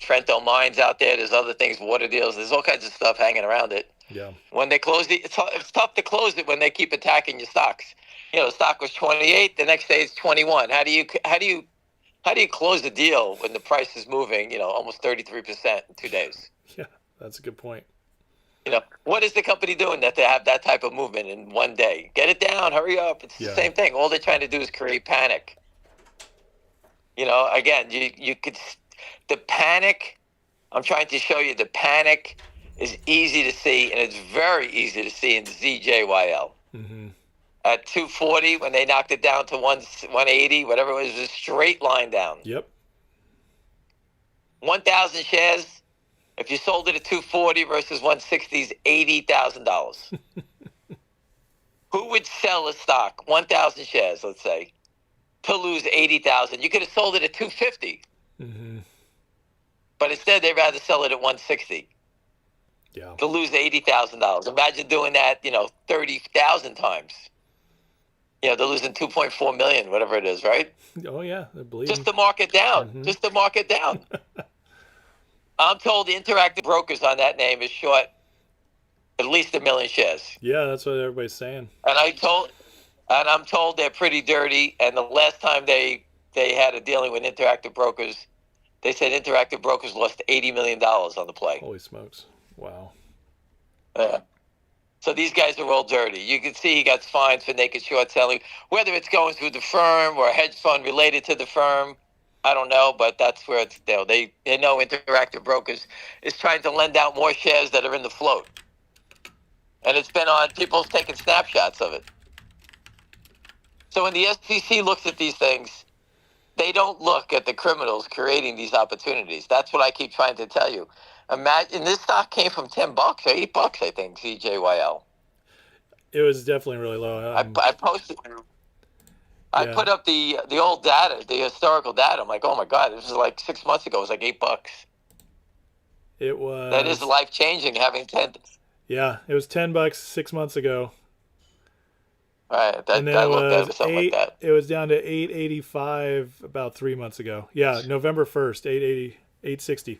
Trento Mines out there. There's other things, water deals. There's all kinds of stuff hanging around it. Yeah. When they close it's tough to close it when they keep attacking your stocks. The stock was 28. The next day it's 21. How do you close the deal when the price is moving? Almost 33% in 2 days. Yeah, that's a good point. What is the company doing that they have that type of movement in one day? Get it down. Hurry up. It's the same thing. All they're trying to do is create panic. Again, you could. The panic, I'm trying to show you the panic is easy to see, and it's very easy to see in ZJYL. Mm-hmm. At 240, when they knocked it down to 180, whatever it was a straight line down. Yep. 1,000 shares, if you sold it at 240 versus 160 is $80,000. Who would sell a stock, 1,000 shares, let's say, to lose 80,000? You could have sold it at 250. Mm-hmm. But instead, they'd rather sell it at 160. Yeah. To lose $80,000. Imagine doing that, 30,000 times. They're losing 2.4 million, whatever it is, right? Oh yeah, I believe. Just to mark it down. Mm-hmm. Just to mark it down. I'm told the Interactive Brokers on that name is short at least 1 million shares. Yeah, that's what everybody's saying. And I'm told they're pretty dirty. And the last time they had a dealing with Interactive Brokers, they said Interactive Brokers lost $80 million on the play. Holy smokes. Wow. Yeah. So these guys are all dirty. You can see he got fines for naked short selling. Whether it's going through the firm or a hedge fund related to the firm, I don't know, but that's where it's there. They know Interactive Brokers is trying to lend out more shares that are in the float. And it's been on, people taking snapshots of it. So when the SEC looks at these things, they don't look at the criminals creating these opportunities. That's what I keep trying to tell you. Imagine this stock came from $10 or $8, I think, ZJYL. It was definitely really low. I posted. I put up the old data, the historical data. I'm like, oh my God, this is like 6 months ago. It was like $8. It was. That is life changing having 10. Yeah, it was $10 6 months ago. Right, and then I looked at something like that. It was down to $8.85 about 3 months ago. Yeah, November 1st, $8.60.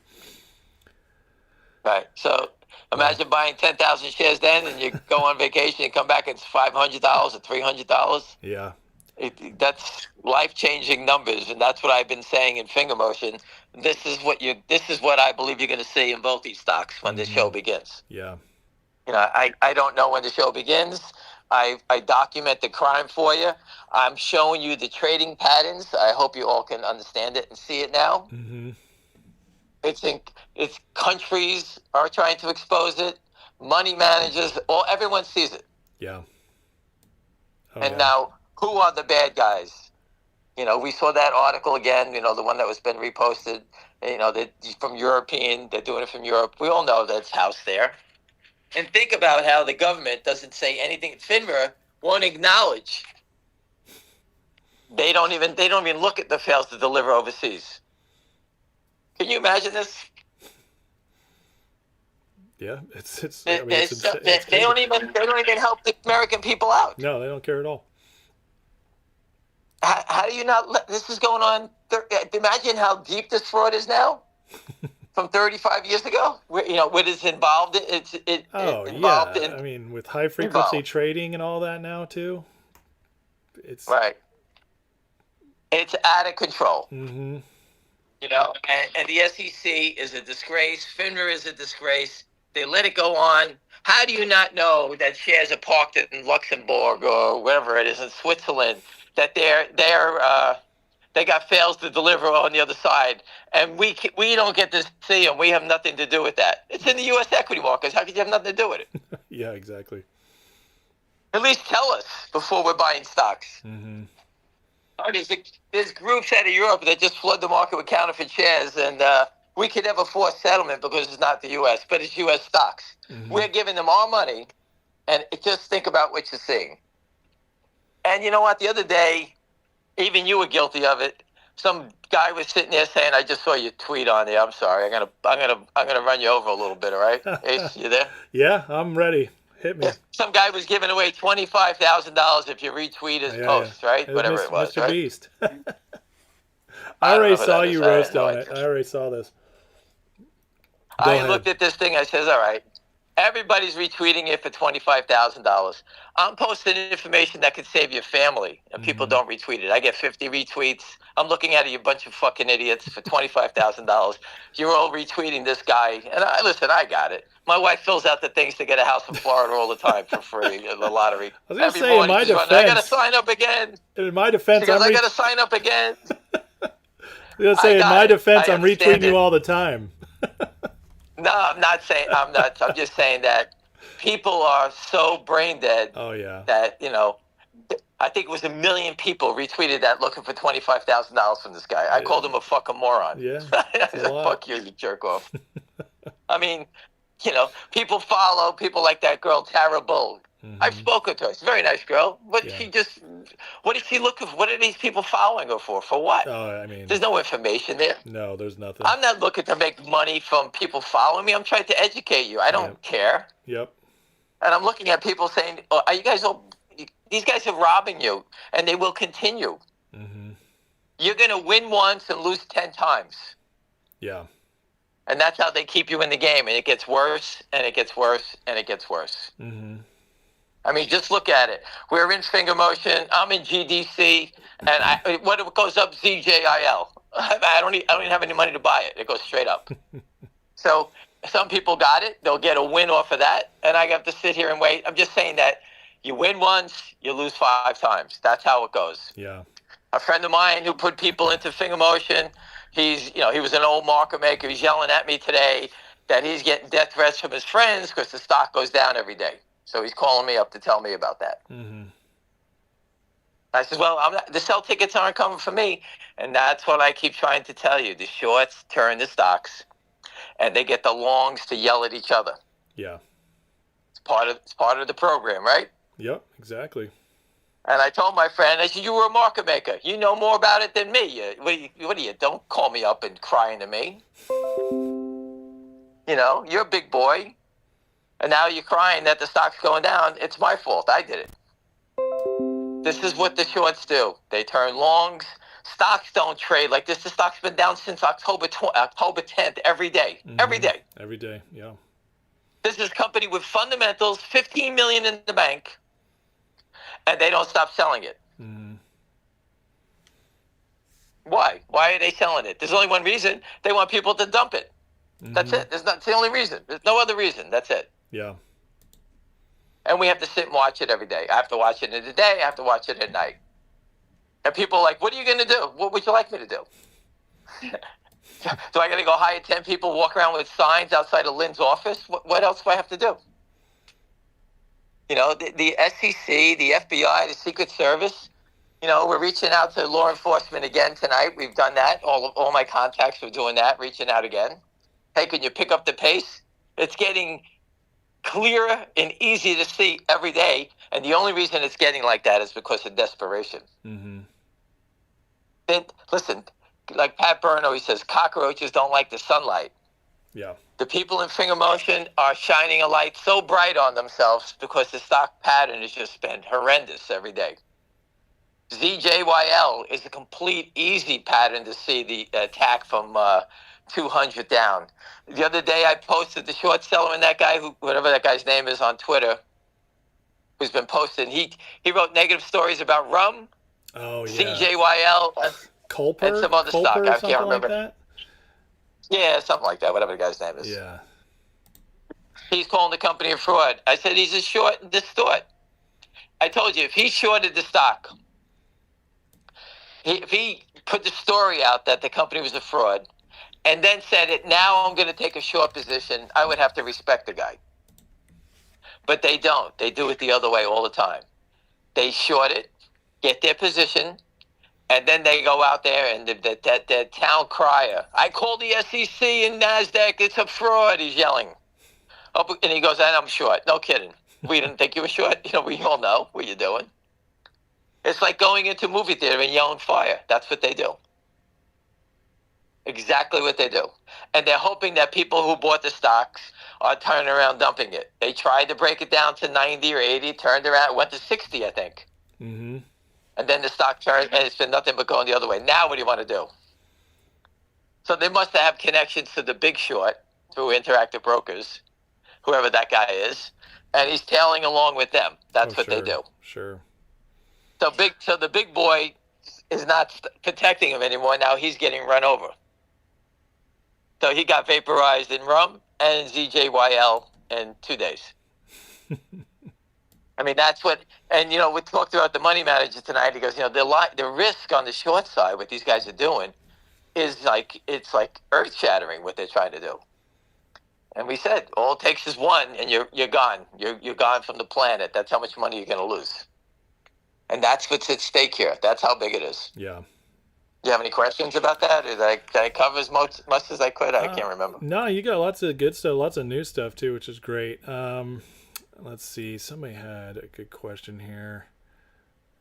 Right. So imagine buying 10,000 shares then, and you go on vacation and come back, it's $500 or $300. Yeah. That's life-changing numbers, and that's what I've been saying in finger motion. This is what I believe you're going to see in both these stocks when the show begins. Yeah. I don't know when the show begins. I document the crime for you. I'm showing you the trading patterns. I hope you all can understand it and see it now. Mm-hmm. It's countries are trying to expose it. Money managers, everyone sees it. Yeah. Now, who are the bad guys? We saw that article again, the one that was been reposted, from European, they're doing it from Europe. We all know that's house there. And think about how the government doesn't say anything. FINRA won't acknowledge. They don't even look at the fails to deliver overseas. Can you imagine this? Yeah, it's they don't even help the American people out. No, they don't care at all. How do you not let this is going on? Imagine how deep this fraud is now. From 35 years ago, what is involved? It's involved in. I mean, with high frequency trading and all that now too. It's right. It's out of control. Mm-hmm. And the SEC is a disgrace. FINRA is a disgrace. They let it go on. How do you not know that shares are parked in Luxembourg or wherever it is in Switzerland? That they got fails to deliver on the other side, and we don't get to see them. We have nothing to do with that. It's in the U.S. equity markets. How could you have nothing to do with it? Yeah, exactly. At least tell us before we're buying stocks. Mm-hmm. There's groups out of Europe that just flood the market with counterfeit shares, and we could have a forced settlement because it's not the U.S., but it's U.S. stocks. Mm-hmm. We're giving them our money, and just think about what you're seeing. And you know what? The other day, even you were guilty of it. Some guy was sitting there saying, "I just saw your tweet on there. I'm sorry. I'm gonna run you over a little bit. All right, Ace, you there? Yeah, I'm ready. Hit me." Some guy was giving away $25,000 if you retweet his post, right? Whatever it was, Mr. right? Beast. I already saw you roast on it. I already saw this. I looked at this thing. I says, "All right." Everybody's retweeting it for $25,000. I'm posting information that could save your family, and people don't retweet it. I get 50 retweets. I'm looking at you bunch of fucking idiots for $25,000. You're all retweeting this guy. And I got it. My wife fills out the things to get a house in Florida all the time for free in the lottery. I was going to say, in my defense, I got to sign up again. In my defense, I got to sign up again. I was going to say, in my defense, I'm retweeting you all the time. No, I'm not saying I'm nuts. I'm just saying that people are so brain dead. Oh yeah. That I think it was 1 million people retweeted that looking for $25,000 from this guy. I called him a fucking moron. Yeah. I said, "Fuck you, you jerk off." I mean, people follow people like that girl Tara Bull. Mm-hmm. I've spoken to her. She's a very nice girl. But what is she looking for? What are these people following her for? For what? Oh, I mean, there's no information there. No, there's nothing. I'm not looking to make money from people following me. I'm trying to educate you. I don't care. Yep. And I'm looking at people saying, "Are you guys all? These guys are robbing you, and they will continue. Mm-hmm. You're going to win once and lose 10 times." Yeah. And that's how they keep you in the game, and it gets worse, and it gets worse, and it gets worse. Mm-hmm. I mean, just look at it. We're in finger motion. I'm in GDC, and what goes up ZJYL. I don't even have any money to buy it. It goes straight up. So some people got it. They'll get a win off of that, and I have to sit here and wait. I'm just saying that you win once, you lose 5 times. That's how it goes. Yeah. A friend of mine who put people into finger motion, he was an old market maker. He's yelling at me today that he's getting death threats from his friends because the stock goes down every day. So he's calling me up to tell me about that. Mm-hmm. I said, "Well, the sell tickets aren't coming for me." And that's what I keep trying to tell you. The shorts turn the stocks, and they get the longs to yell at each other. Yeah. It's part of the program, right? Yep, exactly. And I told my friend, I said, "You were a market maker. You know more about it than me. What are you? Don't call me up and crying to me. You're a big boy. And now you're crying that the stock's going down. It's my fault. I did it." This is what the shorts do. They turn longs. Stocks don't trade like this. The stock's been down since October 10th every day. Mm-hmm. Every day. Every day, yeah. This is a company with fundamentals, $15 million in the bank, and they don't stop selling it. Mm-hmm. Why? Why are they selling it? There's only one reason. They want people to dump it. That's it. It's the only reason. There's no other reason. That's it. Yeah. And we have to sit and watch it every day. I have to watch it in the day. I have to watch it at night. And people are like, what are you going to do? What would you like me to do? Do I got to go hire 10 people, walk around with signs outside of Lynn's office? What else do I have to do? You know, the SEC, the FBI, the Secret Service, you know, we're reaching out to law enforcement again tonight. We've done that. All my contacts are doing that, reaching out again. Hey, can you pick up the pace? It's getting clearer and easier to see every day. And the only reason it's getting like that is because of desperation. Then, listen, like Pat Burno, he says, cockroaches don't like the sunlight. Yeah. The people in Finger Motion are shining a light so bright on themselves because the stock pattern has just been horrendous every day. ZJYL is a complete easy pattern to see the attack from 200 down. The other day I posted the short seller and that guy, whatever that guy's name is on Twitter, who's been posting, he wrote negative stories about rum, ZJYL, Culper, and some other stock. I can't remember. Like that? Yeah, something like that, whatever the guy's name is. Yeah. He's calling the company a fraud. I said he's a short and distort. I told you, if he shorted the stock, if he put the story out that the company was a fraud, and then said it, now I'm going to take a short position, I would have to respect the guy. But they don't. They do it the other way all the time. They short it, get their position, and then they go out there and the town crier, I call the SEC and NASDAQ, it's a fraud, he's yelling. Oh, and he goes, and I'm short. No kidding. We didn't think you were short. You know, we all know what you're doing. It's like going into a movie theater and yelling fire. That's what they do. Exactly what they do. And they're hoping that people who bought the stocks are turning around dumping it. They tried to break it down to 90 or 80, turned around, went to 60, I think. And then the stock turned, and it's been nothing but going the other way. Now what do you want to do? So they must have connections to the big short through Interactive Brokers, whoever that guy is, and he's tailing along with them. That's what they do. Sure. So the big boy is not protecting him anymore. Now he's getting run over. So he got vaporized in rum and ZJYL in 2 days. I mean, that's what, and, you know, we talked about the money manager tonight. He goes, you know, the risk on the short side, what these guys are doing, is like, it's like earth shattering what they're trying to do. And we said, all it takes is one, and you're gone. You're gone from the planet. That's how much money you're going to lose. And that's what's at stake here. That's how big it is. Yeah. Do you have any questions about that? Or did I cover as much as I could? I can't remember. No, you got lots of good stuff, lots of new stuff too, which is great. Let's see. Somebody had a good question here.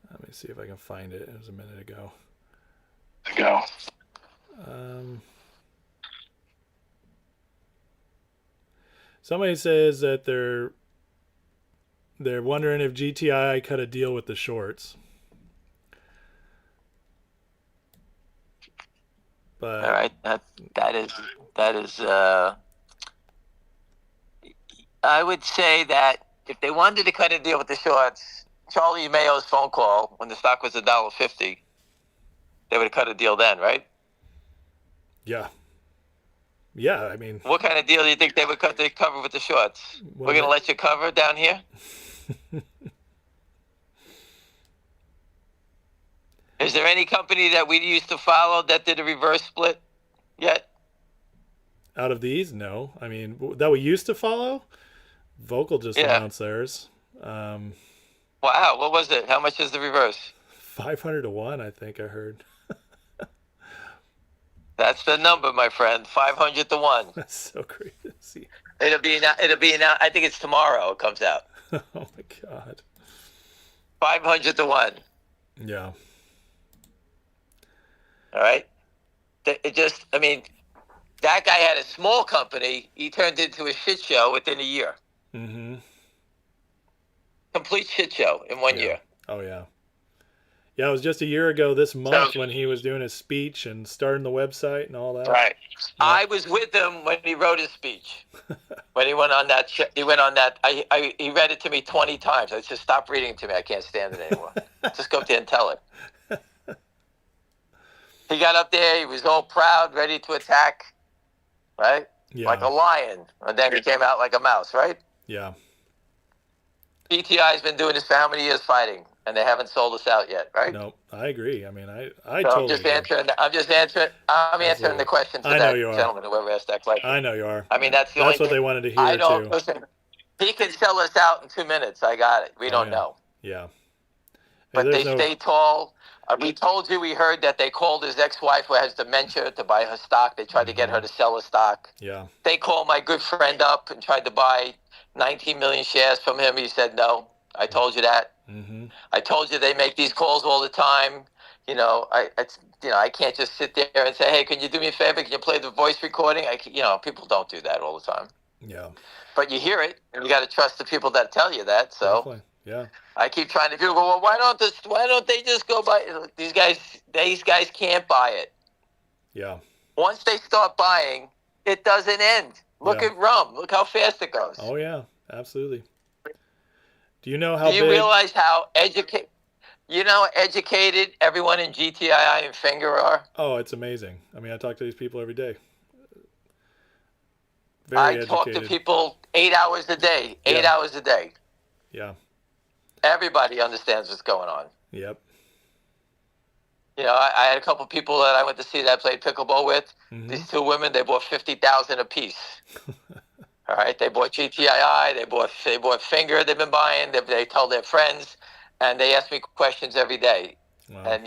Let me see if I can find it. It was a minute ago. Somebody says that they're wondering if GTII cut a deal with the shorts. But all right, that is. I would say that if they wanted to cut a deal with the shorts, Charlie Mayo's phone call when the stock was $1.50, they would have cut a deal then, right? Yeah. Yeah, I mean, what kind of deal do you think they would cut to cover with the shorts? We're going to let you cover down here? Is there any company that we used to follow that did a reverse split yet? Out of these, no. I mean, that we used to follow? Vocal just announced theirs. Wow, what was it? How much is the reverse? 500 to 1, I think I heard. That's the number, my friend. 500 to 1. That's so crazy. It'll be I think it's tomorrow it comes out. Oh my God. 500 to 1. Yeah. All right. I mean, that guy had a small company. He turned into a shit show within a year. Mm-hmm. Complete shit show in 1 year. Oh, yeah. Yeah, it was just a year ago this month when he was doing his speech and starting the website and all that. Right. Yeah. I was with him when he wrote his speech. When he went on that, he read it to me 20 times. I said, stop reading it to me. I can't stand it anymore. Just go up there and tell it. He got up there. He was all proud, ready to attack, right? Yeah. Like a lion. And then he came out like a mouse, right? Yeah. GTI's been doing this for how many years fighting, and they haven't sold us out yet, right? No, I agree. I mean, I So totally I'm answering Absolutely. the question to I know that you are. gentleman, whoever asked that question. I know you are. I mean, that's the only what thing. they wanted to hear I don't too. listen. He can sell us out in 2 minutes. I got it. We don't know. Yeah. Hey, But they no... stay tall. We told you, we heard that they called his ex-wife who has dementia to buy her stock. They tried to get her to sell her stock. Yeah. They called my good friend up and tried to buy 19 million shares from him. He said, no, I told you that. Mm-hmm. I told you they make these calls all the time. I can't just sit there and say, hey, can you do me a favor? Can you play the voice recording? People don't do that all the time. Yeah. But you hear it, and you got to trust the people that tell you that. So Definitely. Yeah. I keep trying to people go, well, why don't they just go buy it? These guys can't buy it. Yeah. Once they start buying, it doesn't end. Look at rum. Look how fast it goes. Oh yeah, absolutely. Do you know how? Do you realize how educated everyone in GTII and FNGR are? Oh, it's amazing. I mean, I talk to these people every day. Very talk to people 8 hours a day. 8 hours a day. Yeah. Everybody understands what's going on. Yep. I had a couple of people that I went to see that I played pickleball with. Mm-hmm. These two women, they bought 50,000 apiece. All right, they bought GTII, they bought FNGR. They've been buying. They tell their friends, and they ask me questions every day. Wow. And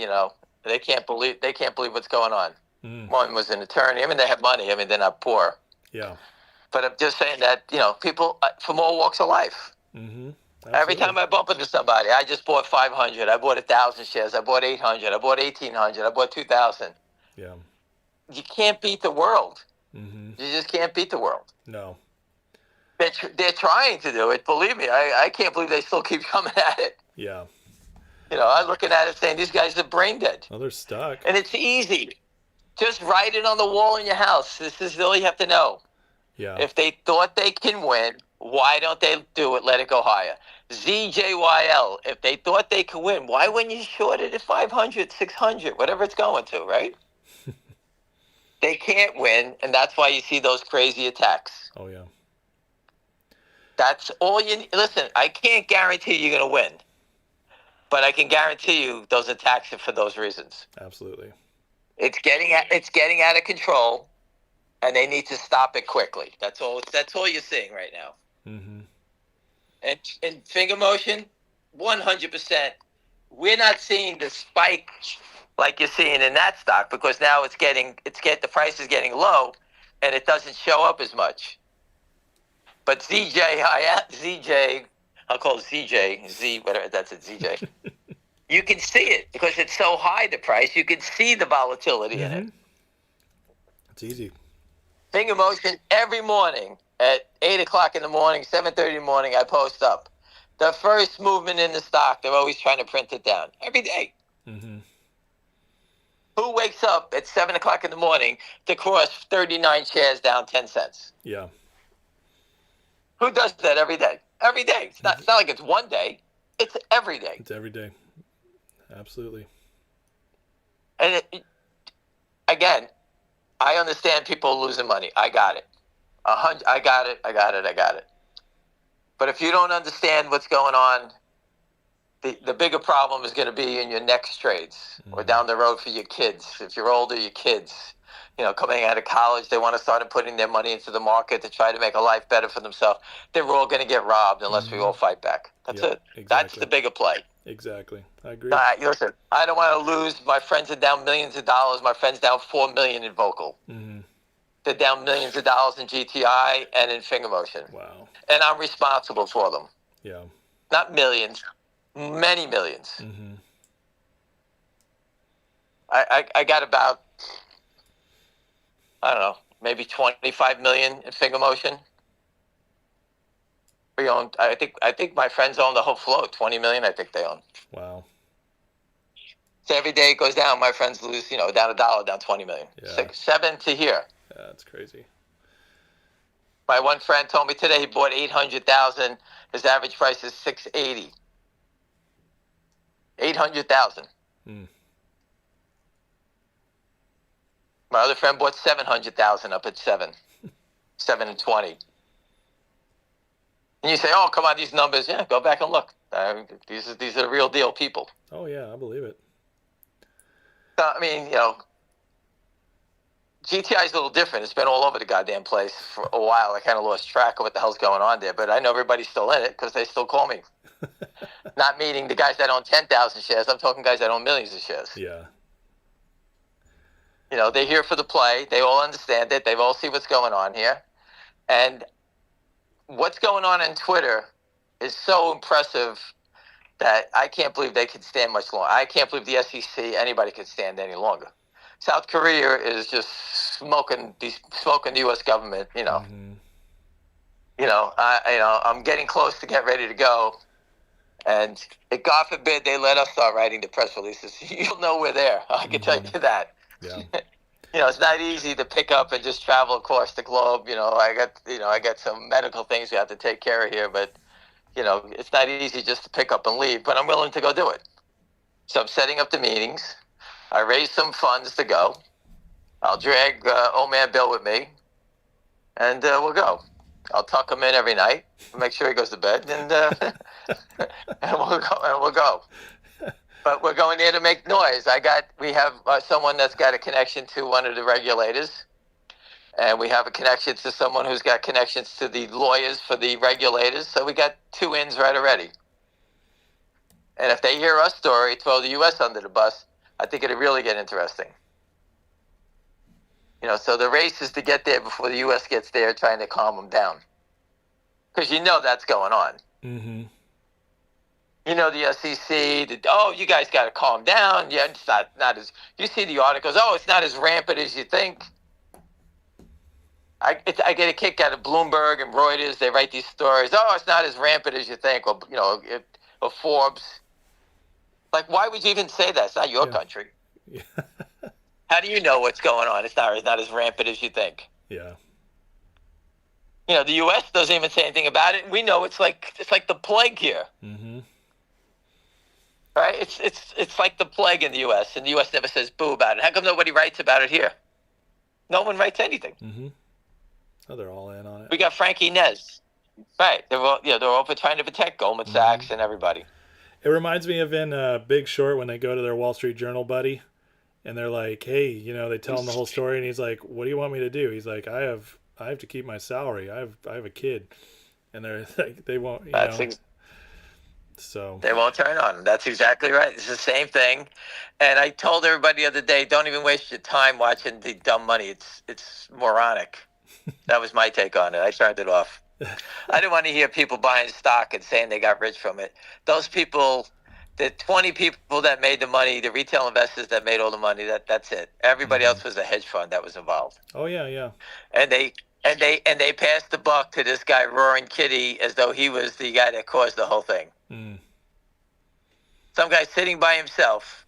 they can't believe what's going on. Mm. One was an attorney. I mean, they have money. I mean, they're not poor. Yeah. But I'm just saying that people from all walks of life. Mm-hmm. Every time I bump into somebody, I just bought 500. I bought 1,000 shares. I bought 800. I bought 1,800. I bought 2,000. Yeah. You can't beat the world. Mm-hmm. You just can't beat the world. No. They're trying to do it. Believe me, I can't believe they still keep coming at it. Yeah. I'm looking at it saying these guys are brain dead. Well, they're stuck. And it's easy. Just write it on the wall in your house. This is all you have to know. Yeah. If they thought they can win, why don't they do it? Let it go higher. ZJYL, if they thought they could win, why wouldn't you short it at 500, 600, whatever it's going to, right? They can't win, and that's why you see those crazy attacks. Oh, yeah. That's all you need. Listen, I can't guarantee you're going to win, but I can guarantee you those attacks are for those reasons. Absolutely. It's getting out of control, and they need to stop it quickly. That's all you're seeing right now. Mm-hmm. And in finger motion, 100%. We're not seeing the spike like you're seeing in that stock because now the price is getting low, and it doesn't show up as much. But ZJ, I'll call it ZJ, whatever, that's it, ZJ. You can see it because it's so high, the price. You can see the volatility in it. It's easy. Finger motion every morning at 8 o'clock in the morning, 7:30 in the morning, I post up. The first movement in the stock, they're always trying to print it down. Every day. Mm-hmm. Who wakes up at 7 o'clock in the morning to cross 39 shares down 10 cents? Yeah. Who does that every day? Every day. It's not like it's one day. It's every day. It's every day. Absolutely. And again, I understand people losing money. I got it. I got it. But if you don't understand what's going on, the bigger problem is going to be in your next trades or down the road for your kids. If you're older, your kids, coming out of college, they want to start putting their money into the market to try to make a life better for themselves. They're all going to get robbed unless we all fight back. That's it. Exactly. That's the bigger play. Exactly. I agree. Listen, I don't want to lose. My friends are down millions of dollars. My friend's down $4 million in Vocal. Mm-hmm. They're down millions of dollars in GTI and in finger motion. Wow. And I'm responsible for them. Yeah. Not millions, many millions. Mm-hmm. I got about, I don't know, maybe 25 million in finger motion. We own. I think my friends own the whole float. 20 million. I think they own. Wow. So every day it goes down. My friends lose. Down $1, down 20 million. Yeah. 6, 7 to here. Yeah, that's crazy. My one friend told me today he bought 800,000. His average price is 680. 800,000. Mm. My other friend bought 700,000 up at 7 and 20. And you say, "Oh, come on, these numbers." Yeah, go back and look. These are the real deal people. Oh yeah, I believe it. I mean, GTI is a little different. It's been all over the goddamn place for a while. I kind of lost track of what the hell's going on there, but I know everybody's still in it because they still call me. Not meaning the guys that own 10,000 shares. I'm talking guys that own millions of shares. Yeah. They're here for the play. They all understand it. They all see what's going on here. And what's going on Twitter is so impressive that I can't believe they can stand much longer. I can't believe the SEC, anybody could stand any longer. South Korea is just smoking the U.S. government. Mm-hmm. I'm getting close to get ready to go, and if God forbid they let us start writing the press releases, you'll know we're there. I can tell you that. Yeah. It's not easy to pick up and just travel across the globe. I got some medical things we have to take care of here, but it's not easy just to pick up and leave. But I'm willing to go do it. So I'm setting up the meetings. I raised some funds to go. I'll drag old man Bill with me, and we'll go. I'll tuck him in every night, make sure he goes to bed, and and we'll go. But we're going there to make noise. We have someone that's got a connection to one of the regulators, and we have a connection to someone who's got connections to the lawyers for the regulators. So we got 2 ins right already. And if they hear our story, throw the U.S. under the bus, I think it'll really get interesting. So the race is to get there before the U.S. gets there, trying to calm them down. Because that's going on. Mm-hmm. The SEC, you guys got to calm down. Yeah, it's not as, you see the articles, it's not as rampant as you think. I get a kick out of Bloomberg and Reuters. They write these stories. It's not as rampant as you think. Or, or Forbes. Like, why would you even say that? It's not your country. Yeah. How do you know what's going on? It's not as rampant as you think. Yeah. The U.S. doesn't even say anything about it. We know it's like the plague here. Mm-hmm. Right? It's like the plague in the U.S. and the U.S. never says boo about it. How come nobody writes about it here? No one writes anything. Mm-hmm. Oh, they're all in on it. We got Frankie Nez. Right. They're all for trying to protect Goldman Sachs and everybody. It reminds me of in Big Short when they go to their Wall Street Journal buddy, and they're like, "Hey, they tell him the whole story," and he's like, "What do you want me to do?" He's like, "I have to keep my salary. I have a kid," and they're like, "They won't." So they won't turn on. That's exactly right. It's the same thing. And I told everybody the other day, don't even waste your time watching the dumb money. It's moronic. That was my take on it. I turned it off. I didn't want to hear people buying stock and saying they got rich from it. Those people, the 20 people that made the money, the retail investors that made all the money, that's it. Everybody else was a hedge fund that was involved. Oh yeah. And they passed the buck to this guy Roaring Kitty as though he was the guy that caused the whole thing. Mm. Some guy sitting by himself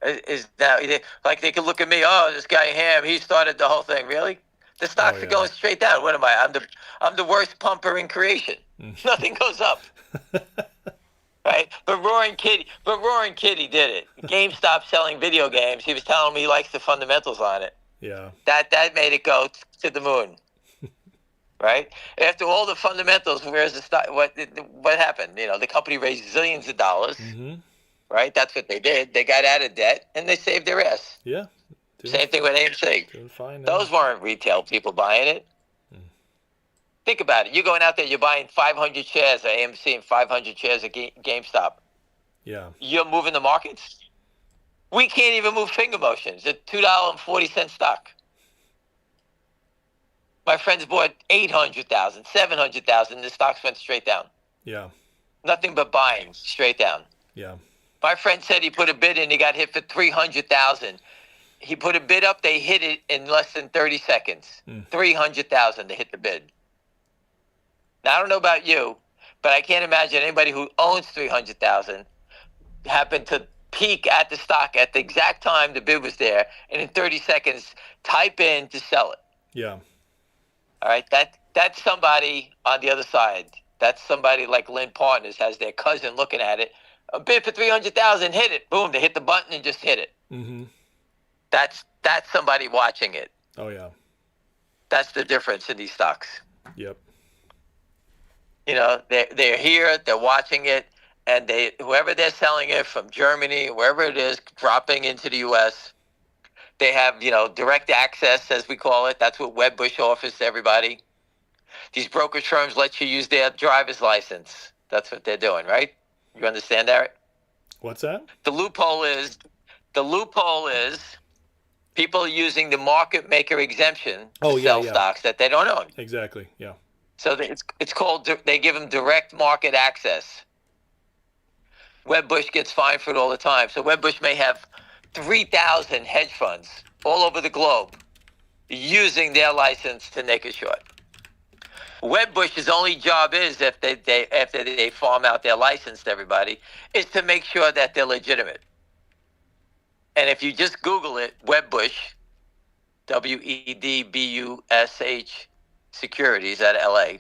is now like they can look at me. Oh, this guy Ham, he started the whole thing. Really? The stocks are going straight down. What am I? I'm the worst pumper in creation. Nothing goes up. Right? But Roaring Kitty did it. GameStop selling video games. He was telling me he likes the fundamentals on it. Yeah. That made it go to the moon. Right? After all the fundamentals, where's the stock? What happened? The company raised zillions of dollars. Mm-hmm. Right? That's what they did. They got out of debt and they saved their ass. Yeah. Same thing with AMC. Doing fine now. Those weren't retail people buying it. Think about it. You're going out there, you're buying 500 shares of AMC and 500 shares of GameStop. Yeah. You're moving the markets. We can't even move finger motions. It's $2.40 stock. My friends bought 800,000, 700,000. The stocks went straight down. Yeah. Nothing but buying straight down. Yeah. My friend said he put a bid in. He got hit for 300,000. He put a bid up. They hit it in less than 30 seconds. 300,000 to hit the bid. Now, I don't know about you, but I can't imagine anybody who owns 300,000 happened to peak at the stock at the exact time the bid was there, and in 30 seconds type in to sell it. Yeah. All right, that's somebody on the other side. That's somebody like Lynn Partners has their cousin looking at it. A bid for 300,000, hit it. Boom, they hit the button and just hit it. Mm-hmm. That's somebody watching it. Oh yeah. That's the difference in these stocks. Yep. You know, they're here, they're watching it, and whoever they're selling it from Germany, wherever it is, dropping into the U.S., they have, you know, direct access, as we call it. That's what Wedbush offers to everybody. These brokerage firms let you use their driver's license. That's what they're doing, right? You understand that? What's that? The loophole is people using the market maker exemption to sell stocks that they don't own. Exactly. Yeah. So it's called, they give them direct market access. Wedbush gets fined for it all the time. So Wedbush may have 3,000 hedge funds all over the globe using their license to naked short. Wedbush's only job is, after they farm out their license to everybody, is to make sure that they're legitimate. And if you just Google it, Wedbush, WEDBUSH Securities out of LA,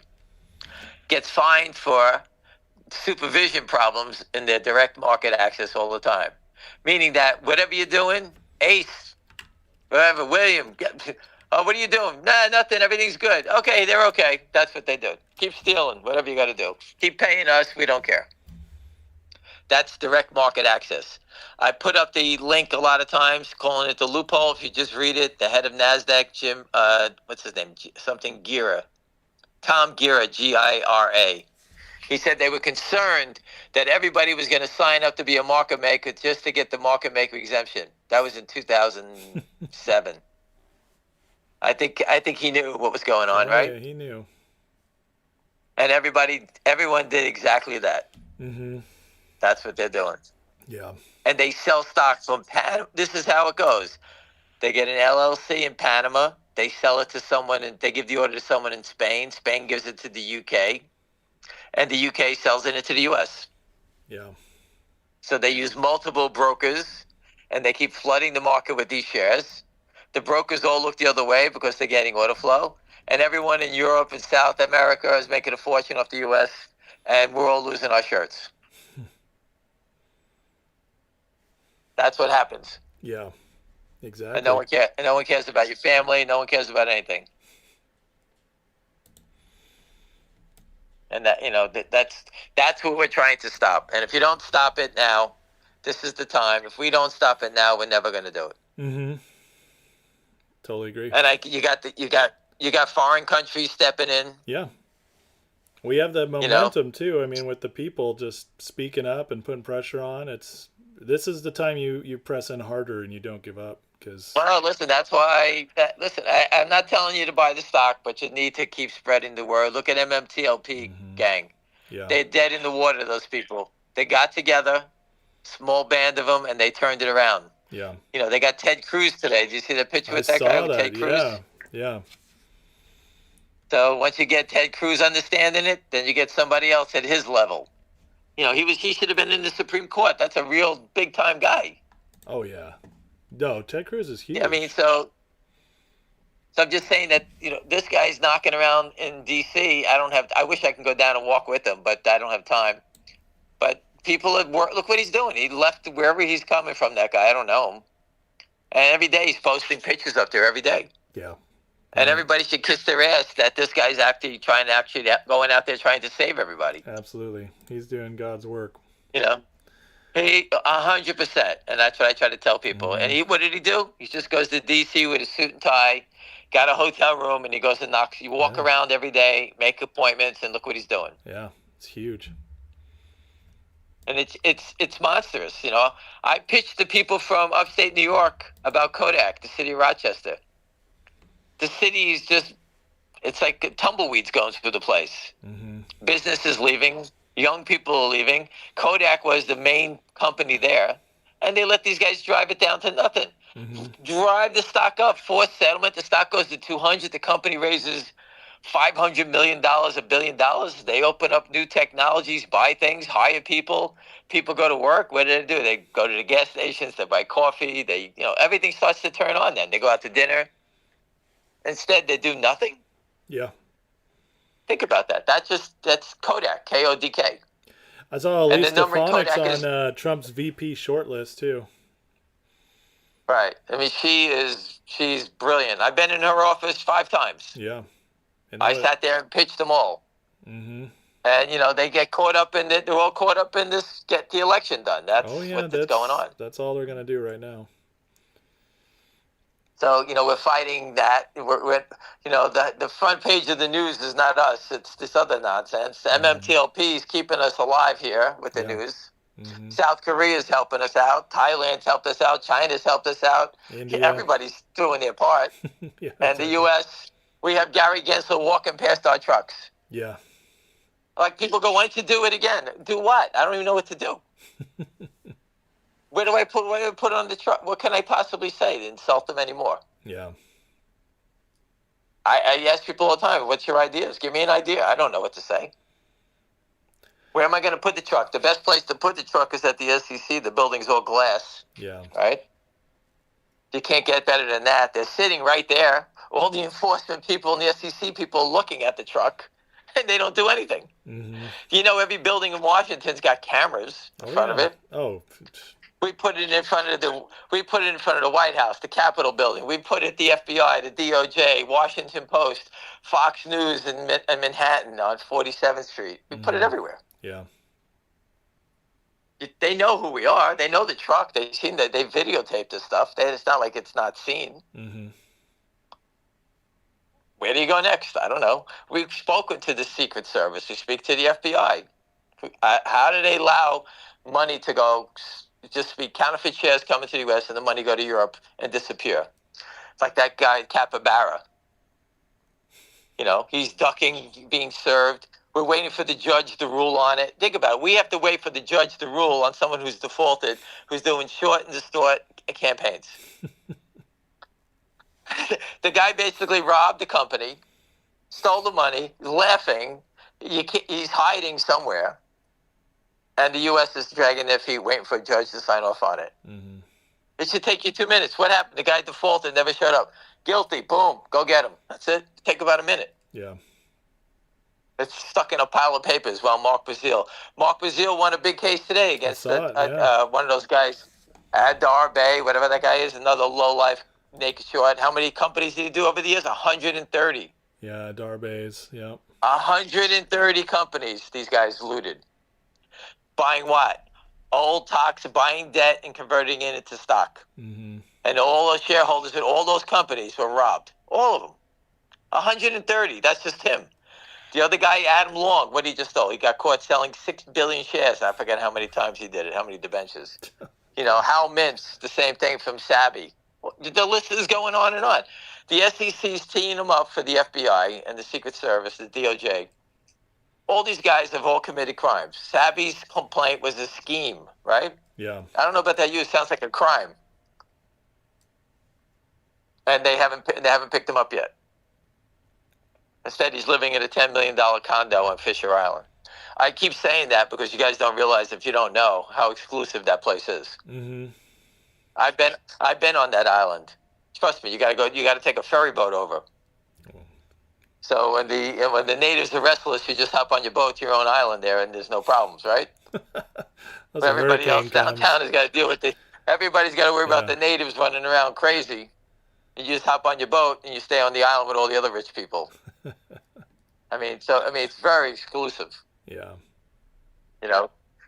gets fined for supervision problems in their direct market access all the time. Meaning that whatever you're doing, Ace, whatever, William, oh, what are you doing? Nah, nothing. Everything's good. Okay, they're okay. That's what they do. Keep stealing, whatever you got to do. Keep paying us. We don't care. That's direct market access. I put up the link a lot of times, calling it the loophole. If you just read it, the head of NASDAQ, Jim, what's his name? Something Gira. Tom Gira, G-I-R-A. He said they were concerned that everybody was going to sign up to be a market maker just to get the market maker exemption. That was in 2007. I think he knew what was going on, right? Yeah, he knew. And everyone did exactly that. Mm-hmm. That's what they're doing. Yeah. And they sell stocks from Panama. This is how it goes. They get an LLC in Panama. They sell it to someone, and they give the order to someone in Spain. Spain gives it to the UK, and the UK sells it into the US. Yeah. So they use multiple brokers, and they keep flooding the market with these shares. The brokers all look the other way because they're getting order flow, and everyone in Europe and South America is making a fortune off the US, and we're all losing our shirts. That's what happens. Yeah, exactly. And no one cares. And no one cares about your family. No one cares about anything. And that, you know, that's what we're trying to stop. And if you don't stop it now, this is the time. If we don't stop it now, we're never going to do it. Mm-hmm. Totally agree. And you got foreign countries stepping in. Yeah. We have that momentum too. I mean, with the people just speaking up and putting pressure on, this is the time you press in harder and you don't give up. Well, listen, that's why. I'm not telling you to buy the stock, but you need to keep spreading the word. Look at MMTLP gang. Yeah. They're dead in the water, those people. They got together, small band of them, and they turned it around. Yeah. You know, they got Ted Cruz today. Did you see the picture with that guy with Ted Cruz? Yeah. Yeah. So once you get Ted Cruz understanding it, then you get somebody else at his level. You know, he should have been in the Supreme Court. That's a real big time guy. Oh yeah. No, Ted Cruz is huge. I mean, so I'm just saying that, you know, this guy's knocking around in D.C. I wish I could go down and walk with him, but I don't have time. But people look what he's doing. He left wherever he's coming from, that guy. I don't know him. And every day he's posting pictures up there every day. Yeah. And everybody should kiss their ass that this guy's actually going out there trying to save everybody. Absolutely. He's doing God's work. You know? 100%. And that's what I try to tell people. Mm-hmm. And what did he do? He just goes to D.C. with a suit and tie, got a hotel room, and he goes and knocks. You walk around every day, make appointments, and look what he's doing. Yeah, it's huge. And it's monstrous, you know. I pitched to people from upstate New York about Kodak, the city of Rochester. The city is just, it's like tumbleweeds going through the place. Mm-hmm. Business is leaving. Young people are leaving. Kodak was the main company there. And they let these guys drive it down to nothing. Mm-hmm. Drive the stock up. Forced settlement. The stock goes to 200. The company raises $500 million, $1 billion. They open up new technologies, buy things, hire people. People go to work. What do? They go to the gas stations. They buy coffee. Everything starts to turn on then. They go out to dinner. Instead, they do nothing. Yeah. Think about that. That's Kodak, K-O-D-K. I saw a list of phonics on Trump's VP shortlist, too. Right. I mean, she's brilliant. I've been in her office 5 times. Yeah. I sat there and pitched them all. Mm-hmm. And, they get caught up in it. They're all caught up in this, get the election done. That's what's going on. That's all they're going to do right now. So, we're fighting that. We're the front page of the news is not us. It's this other nonsense. MMTLP is keeping us alive here with the news. Mm-hmm. South Korea's helping us out. Thailand's helped us out. China's helped us out. India. Everybody's doing their part. Yeah, and the U.S., we have Gary Gensler walking past our trucks. Yeah. Like, people go, why don't you do it again? Do what? I don't even know what to do. Where do I put it on the truck? What can I possibly say to insult them anymore? Yeah. I ask people all the time, what's your ideas? Give me an idea. I don't know what to say. Where am I going to put the truck? The best place to put the truck is at the SEC. The building's all glass. Yeah. Right? You can't get better than that. They're sitting right there. All the enforcement people and the SEC people looking at the truck, and they don't do anything. Mm-hmm. Every building in Washington's got cameras in front of it. Oh. We put it in front of the White House, the Capitol building. We put it at the FBI, the DOJ, Washington Post, Fox News in Manhattan on 47th Street. We put it everywhere. Yeah. They know who we are. They know the truck. They've seen that. They videotaped this stuff. It's not like it's not seen. Mm-hmm. Where do you go next? I don't know. We've spoken to the Secret Service. We speak to the FBI. How do they allow money to go, just be counterfeit shares coming to the U.S. and the money go to Europe and disappear? It's like that guy, Capybara. He's ducking, being served. We're waiting for the judge to rule on it. Think about it. We have to wait for the judge to rule on someone who's defaulted, who's doing short and distort campaigns. The guy basically robbed the company, stole the money, laughing. He's hiding somewhere. And the U.S. is dragging their feet, waiting for a judge to sign off on it. Mm-hmm. It should take you 2 minutes. What happened? The guy defaulted, never showed up. Guilty. Boom. Go get him. That's it. Take about a minute. Yeah. It's stuck in a pile of papers. Well, Mark Brazil won a big case today against one of those guys, Adar Bay, whatever that guy is, another low-life naked short. How many companies did he do over the years? 130. Yeah, Adar Bays. Yep. 130 companies these guys looted. Buying what? Old stocks, buying debt and converting it into stock. Mm-hmm. And all those shareholders in all those companies were robbed. All of them. 130. That's just him. The other guy, Adam Long, what he just stole? He got caught selling 6 billion shares. I forget how many times he did it, how many debentures. Hal Mintz, the same thing from Savvy. The list is going on and on. The SEC's teeing them up for the FBI and the Secret Service, the DOJ. All these guys have all committed crimes. Savvy's complaint was a scheme, right? Yeah. I don't know about that. It sounds like a crime. And they haven't picked him up yet. Instead, he's living in a $10 million condo on Fisher Island. I keep saying that because you guys don't realize, if you don't know, how exclusive that place is. Mm-hmm. I've been on that island. Trust me, you got to take a ferry boat over. So when the natives are restless, you just hop on your boat to your own island there, and there's no problems, right? But everybody else downtown has got to deal with it. Everybody's got to worry about the natives running around crazy. You just hop on your boat and you stay on the island with all the other rich people. It's very exclusive. Yeah.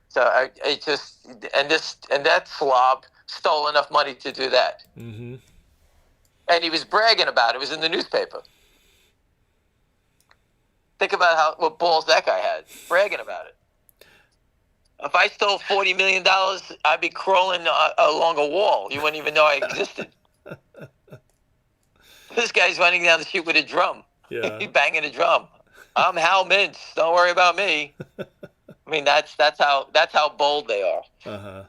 So that slob stole enough money to do that. Mm-hmm. And he was bragging about it. It was in the newspaper. Think about what balls that guy had, bragging about it. If I stole $40 million, I'd be crawling along a wall. You wouldn't even know I existed. This guy's running down the street with a drum. Yeah. He's banging a drum. I'm Hal Mintz. Don't worry about me. That's how bold they are. Uh-huh.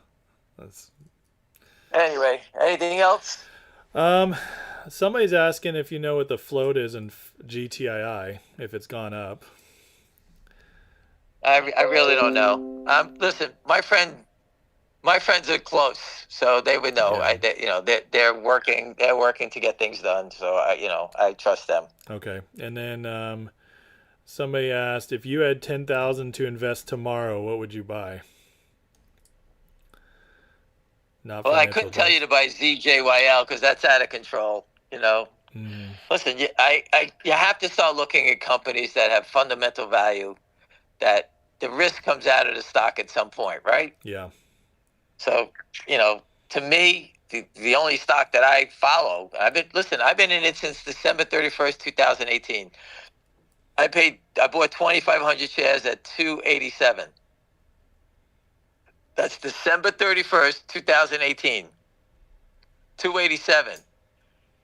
Anyway, anything else? Somebody's asking if you know what the float is in GTII, if it's gone up. I really don't know. Listen, my friends are close, so they would know. Yeah. They're working to get things done. So I trust them. Okay, and then somebody asked, if you had $10,000 to invest tomorrow, what would you buy? Not Well, I financial couldn't tell growth. you to buy ZJYL because that's out of control. Listen, you have to start looking at companies that have fundamental value, that the risk comes out of the stock at some point, right? Yeah. So, to me, the only stock that I follow, I've been in it since December 31st, 2018. I bought 2,500 shares at 287. That's December 31st, 2018. 287.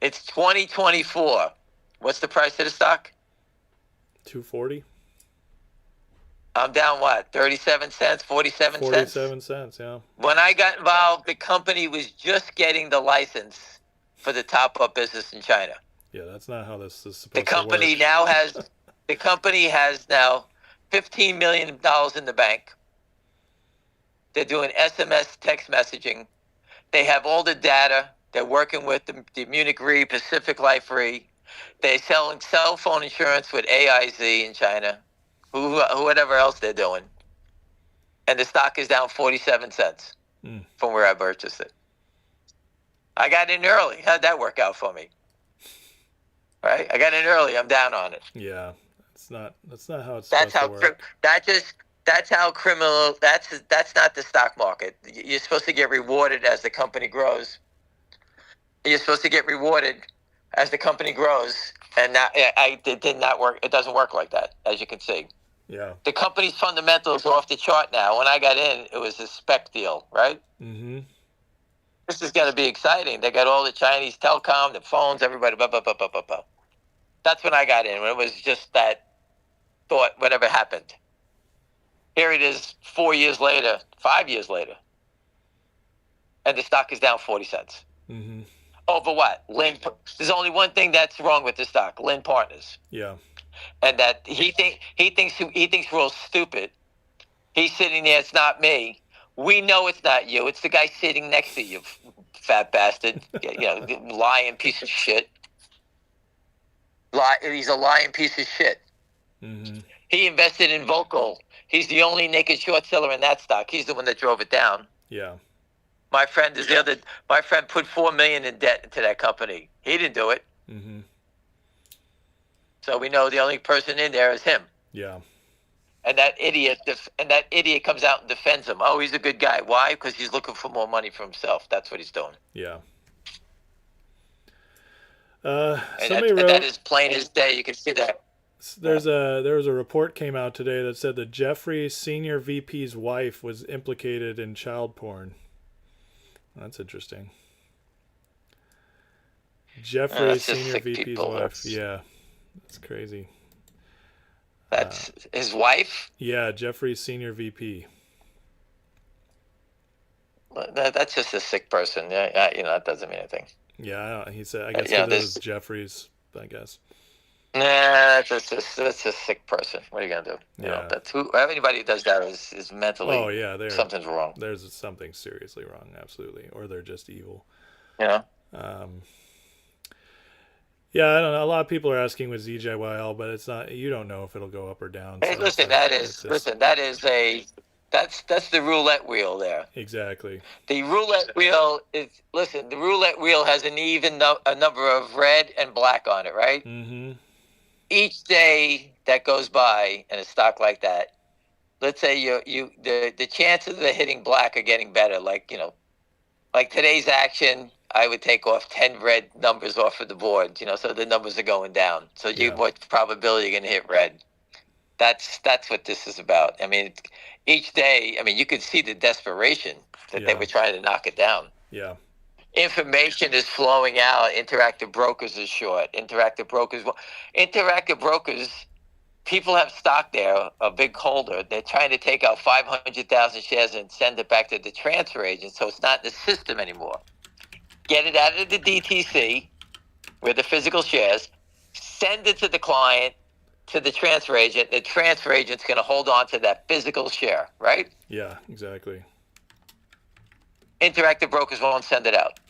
It's 2024. What's the price of the stock? 240. I'm down what? 37 cents, 47 cents? 47 cents, yeah. When I got involved, the company was just getting the license for the top-up business in China. Yeah, that's not how this is The supposed to work. the company has now $15 million in the bank. They're doing SMS text messaging. They have all the data. They're working with the Munich Re, Pacific Life Re. They're selling cell phone insurance with AIZ in China, whatever else they're doing. And the stock is down 47 cents from where I purchased it. I got in early. How'd that work out for me? Right? I got in early. I'm down on it. Yeah, that's not how it's That's supposed how to work. that's how criminal. That's not the stock market. You're supposed to get rewarded as the company grows. You're supposed to get rewarded as the company grows, and it did not work. It doesn't work like that, as you can see. Yeah. The company's fundamentals are off the chart now. When I got in, it was a spec deal, right? Mm-hmm. This is going to be exciting. They got all the Chinese telecom, the phones, everybody. Blah, blah, blah, blah, blah, blah. That's when I got in. When it was just that thought, whatever happened. Here it is 4 years later, 5 years later, and the stock is down 40 cents. Mm-hmm. Over what? There's only one thing that's wrong with the stock, Lynn Partners. Yeah. And that he thinks we're all stupid. He's sitting there. It's not me. We know it's not you. It's the guy sitting next to you, fat bastard. Lying piece of shit. He's a lying piece of shit. Mm-hmm. He invested in Vocal. He's the only naked short seller in that stock. He's the one that drove it down. Yeah. My friend put $4 million in debt into that company. He didn't do it. Mm-hmm. So we know the only person in there is him. Yeah. And that idiot comes out and defends him. Oh, he's a good guy. Why? Because he's looking for more money for himself. That's what he's doing. Yeah. And that is plain as day. You can see that. There was a report came out today that said that Jeffrey's senior VP's wife was implicated in child porn. That's interesting. Jeffrey's senior VP's wife. Yeah, that's crazy. That's his wife? Yeah, Jeffrey's senior VP. That's just a sick person. Yeah, that doesn't mean anything. Yeah, he said. I guess it was Jeffrey's. I guess. Nah, that's a sick person. What are you gonna do? Yeah. Anybody who does that is mentally. Oh yeah, something's wrong. There's something seriously wrong, absolutely, or they're just evil. Yeah. Yeah, I don't know. A lot of people are asking with ZJYL, but it's not. You don't know if it'll go up or down. Hey, so listen, that's the roulette wheel there. Exactly. The roulette wheel the roulette wheel has an even a number of red and black on it, right? Mm-hmm. Each day that goes by in a stock like that, let's say the chances of it hitting black are getting better. Like today's action, I would take off 10 red numbers off of the board, so the numbers are going down. So what probability you're going to hit red? That's what this is about. I mean, each day, you could see the desperation that they were trying to knock it down. Yeah. Information is flowing out. Interactive brokers is short. Interactive brokers, people have stock there, a big holder. They're trying to take out 500,000 shares and send it back to the transfer agent, so it's not in the system anymore. Get it out of the DTC, where the physical shares, send it to the client, to the transfer agent. The transfer agent's going to hold on to that physical share, right? Yeah, exactly. Interactive brokers won't send it out.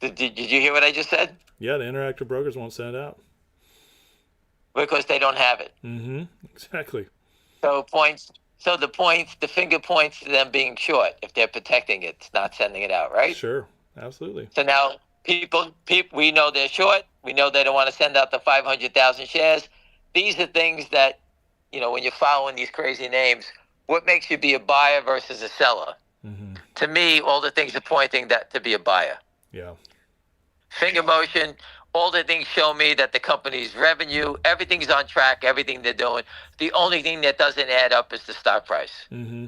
Did you hear what I just said? Yeah, the interactive brokers won't send it out. Because they don't have it. Mm-hmm. Exactly. So So the finger points to them being short if they're protecting it, not sending it out, right? Sure, absolutely. So now people, we know they're short. We know they don't want to send out the 500,000 shares. These are things that, when you're following these crazy names, what makes you be a buyer versus a seller? Mm-hmm. To me, all the things are pointing that to be a buyer. Yeah. Finger motion, all the things show me that the company's revenue, everything's on track, everything they're doing. The only thing that doesn't add up is the stock price. Mm-hmm.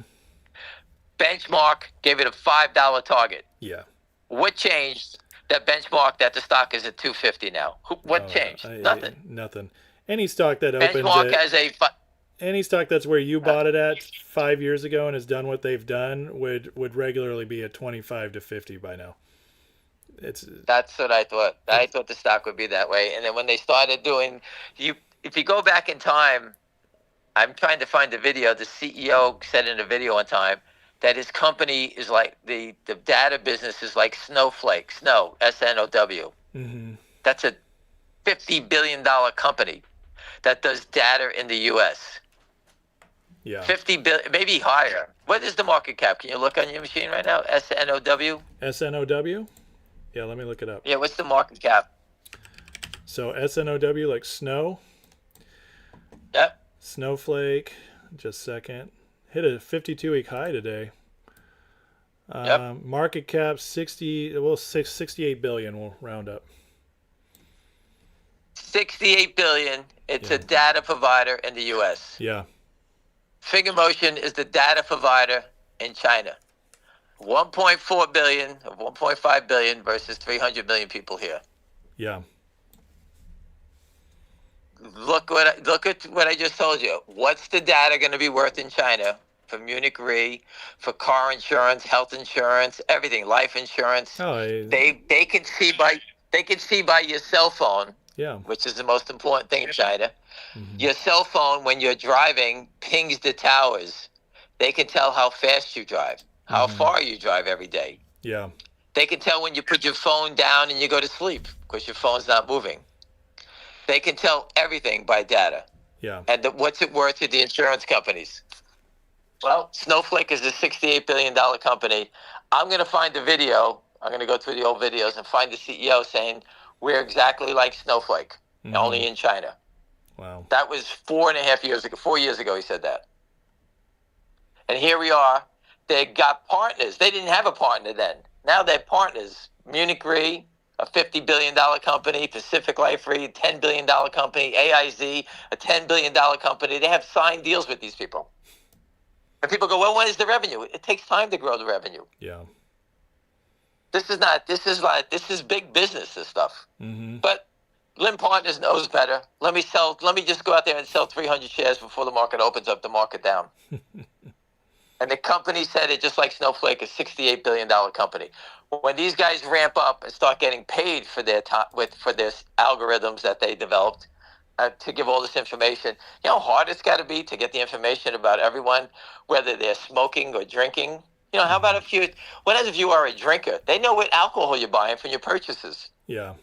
Benchmark gave it a $5 target. Yeah. What changed that benchmark that the stock is at 250 now? What changed? Nothing. Nothing. Any stock that opens Benchmark has any stock that's where you bought it at 5 years ago and has done what they've done would regularly be at 25 to 50 by now. That's what I thought. I thought the stock would be that way. And then when they started doing, if you go back in time, I'm trying to find the video. The CEO said in a video one time that his company is like the data business is like Snowflake, SNOW. Mm-hmm. That's a $50 billion company that does data in the U.S. Yeah. 50 billion, maybe higher. What is the market cap? Can you look on your machine right now? SNOW? SNOW? Yeah, let me look it up. Yeah, what's the market cap? So SNOW, like snow? Yep. Snowflake, just a second. Hit a 52-week high today. Yep. Market cap 68 billion, we'll round up. 68 billion. It's a data provider in the U.S. Yeah. Finger Motion is the data provider in China. 1.4 billion or 1.5 billion versus 300 million people here. Yeah. Look at what I just told you. What's the data going to be worth in China for Munich Re, for car insurance, health insurance, everything, life insurance? They can see by your cell phone. Yeah. Which is the most important thing in China. Mm-hmm. Your cell phone, when you're driving, pings the towers. They can tell how fast you drive, how far you drive every day. Yeah. They can tell when you put your phone down and you go to sleep because your phone's not moving. They can tell everything by data. Yeah. And what's it worth to the insurance companies? Well, Snowflake is a $68 billion company. I'm going to find the video. I'm going to go through the old videos and find the CEO saying, we're exactly like Snowflake, only in China. Wow. That was 4.5 years ago. 4 years ago, he said that. And here we are. They got partners. They didn't have a partner then. Now they're partners. Munich Re, a $50 billion company. Pacific Life Re, a $10 billion company. AIZ, a $10 billion company. They have signed deals with these people. And people go, well, what is the revenue? It takes time to grow the revenue. Yeah. This is big business, this stuff. Mm-hmm. But Lynn Partners knows better. Let me just go out there and sell 300 shares before the market opens up the market down. And the company said it just like Snowflake, a $68 billion company. When these guys ramp up and start getting paid for their algorithms that they developed to give all this information, you know how hard it's got to be to get the information about everyone, whether they're smoking or drinking? How about if you are a drinker? They know what alcohol you're buying from your purchases. Yeah.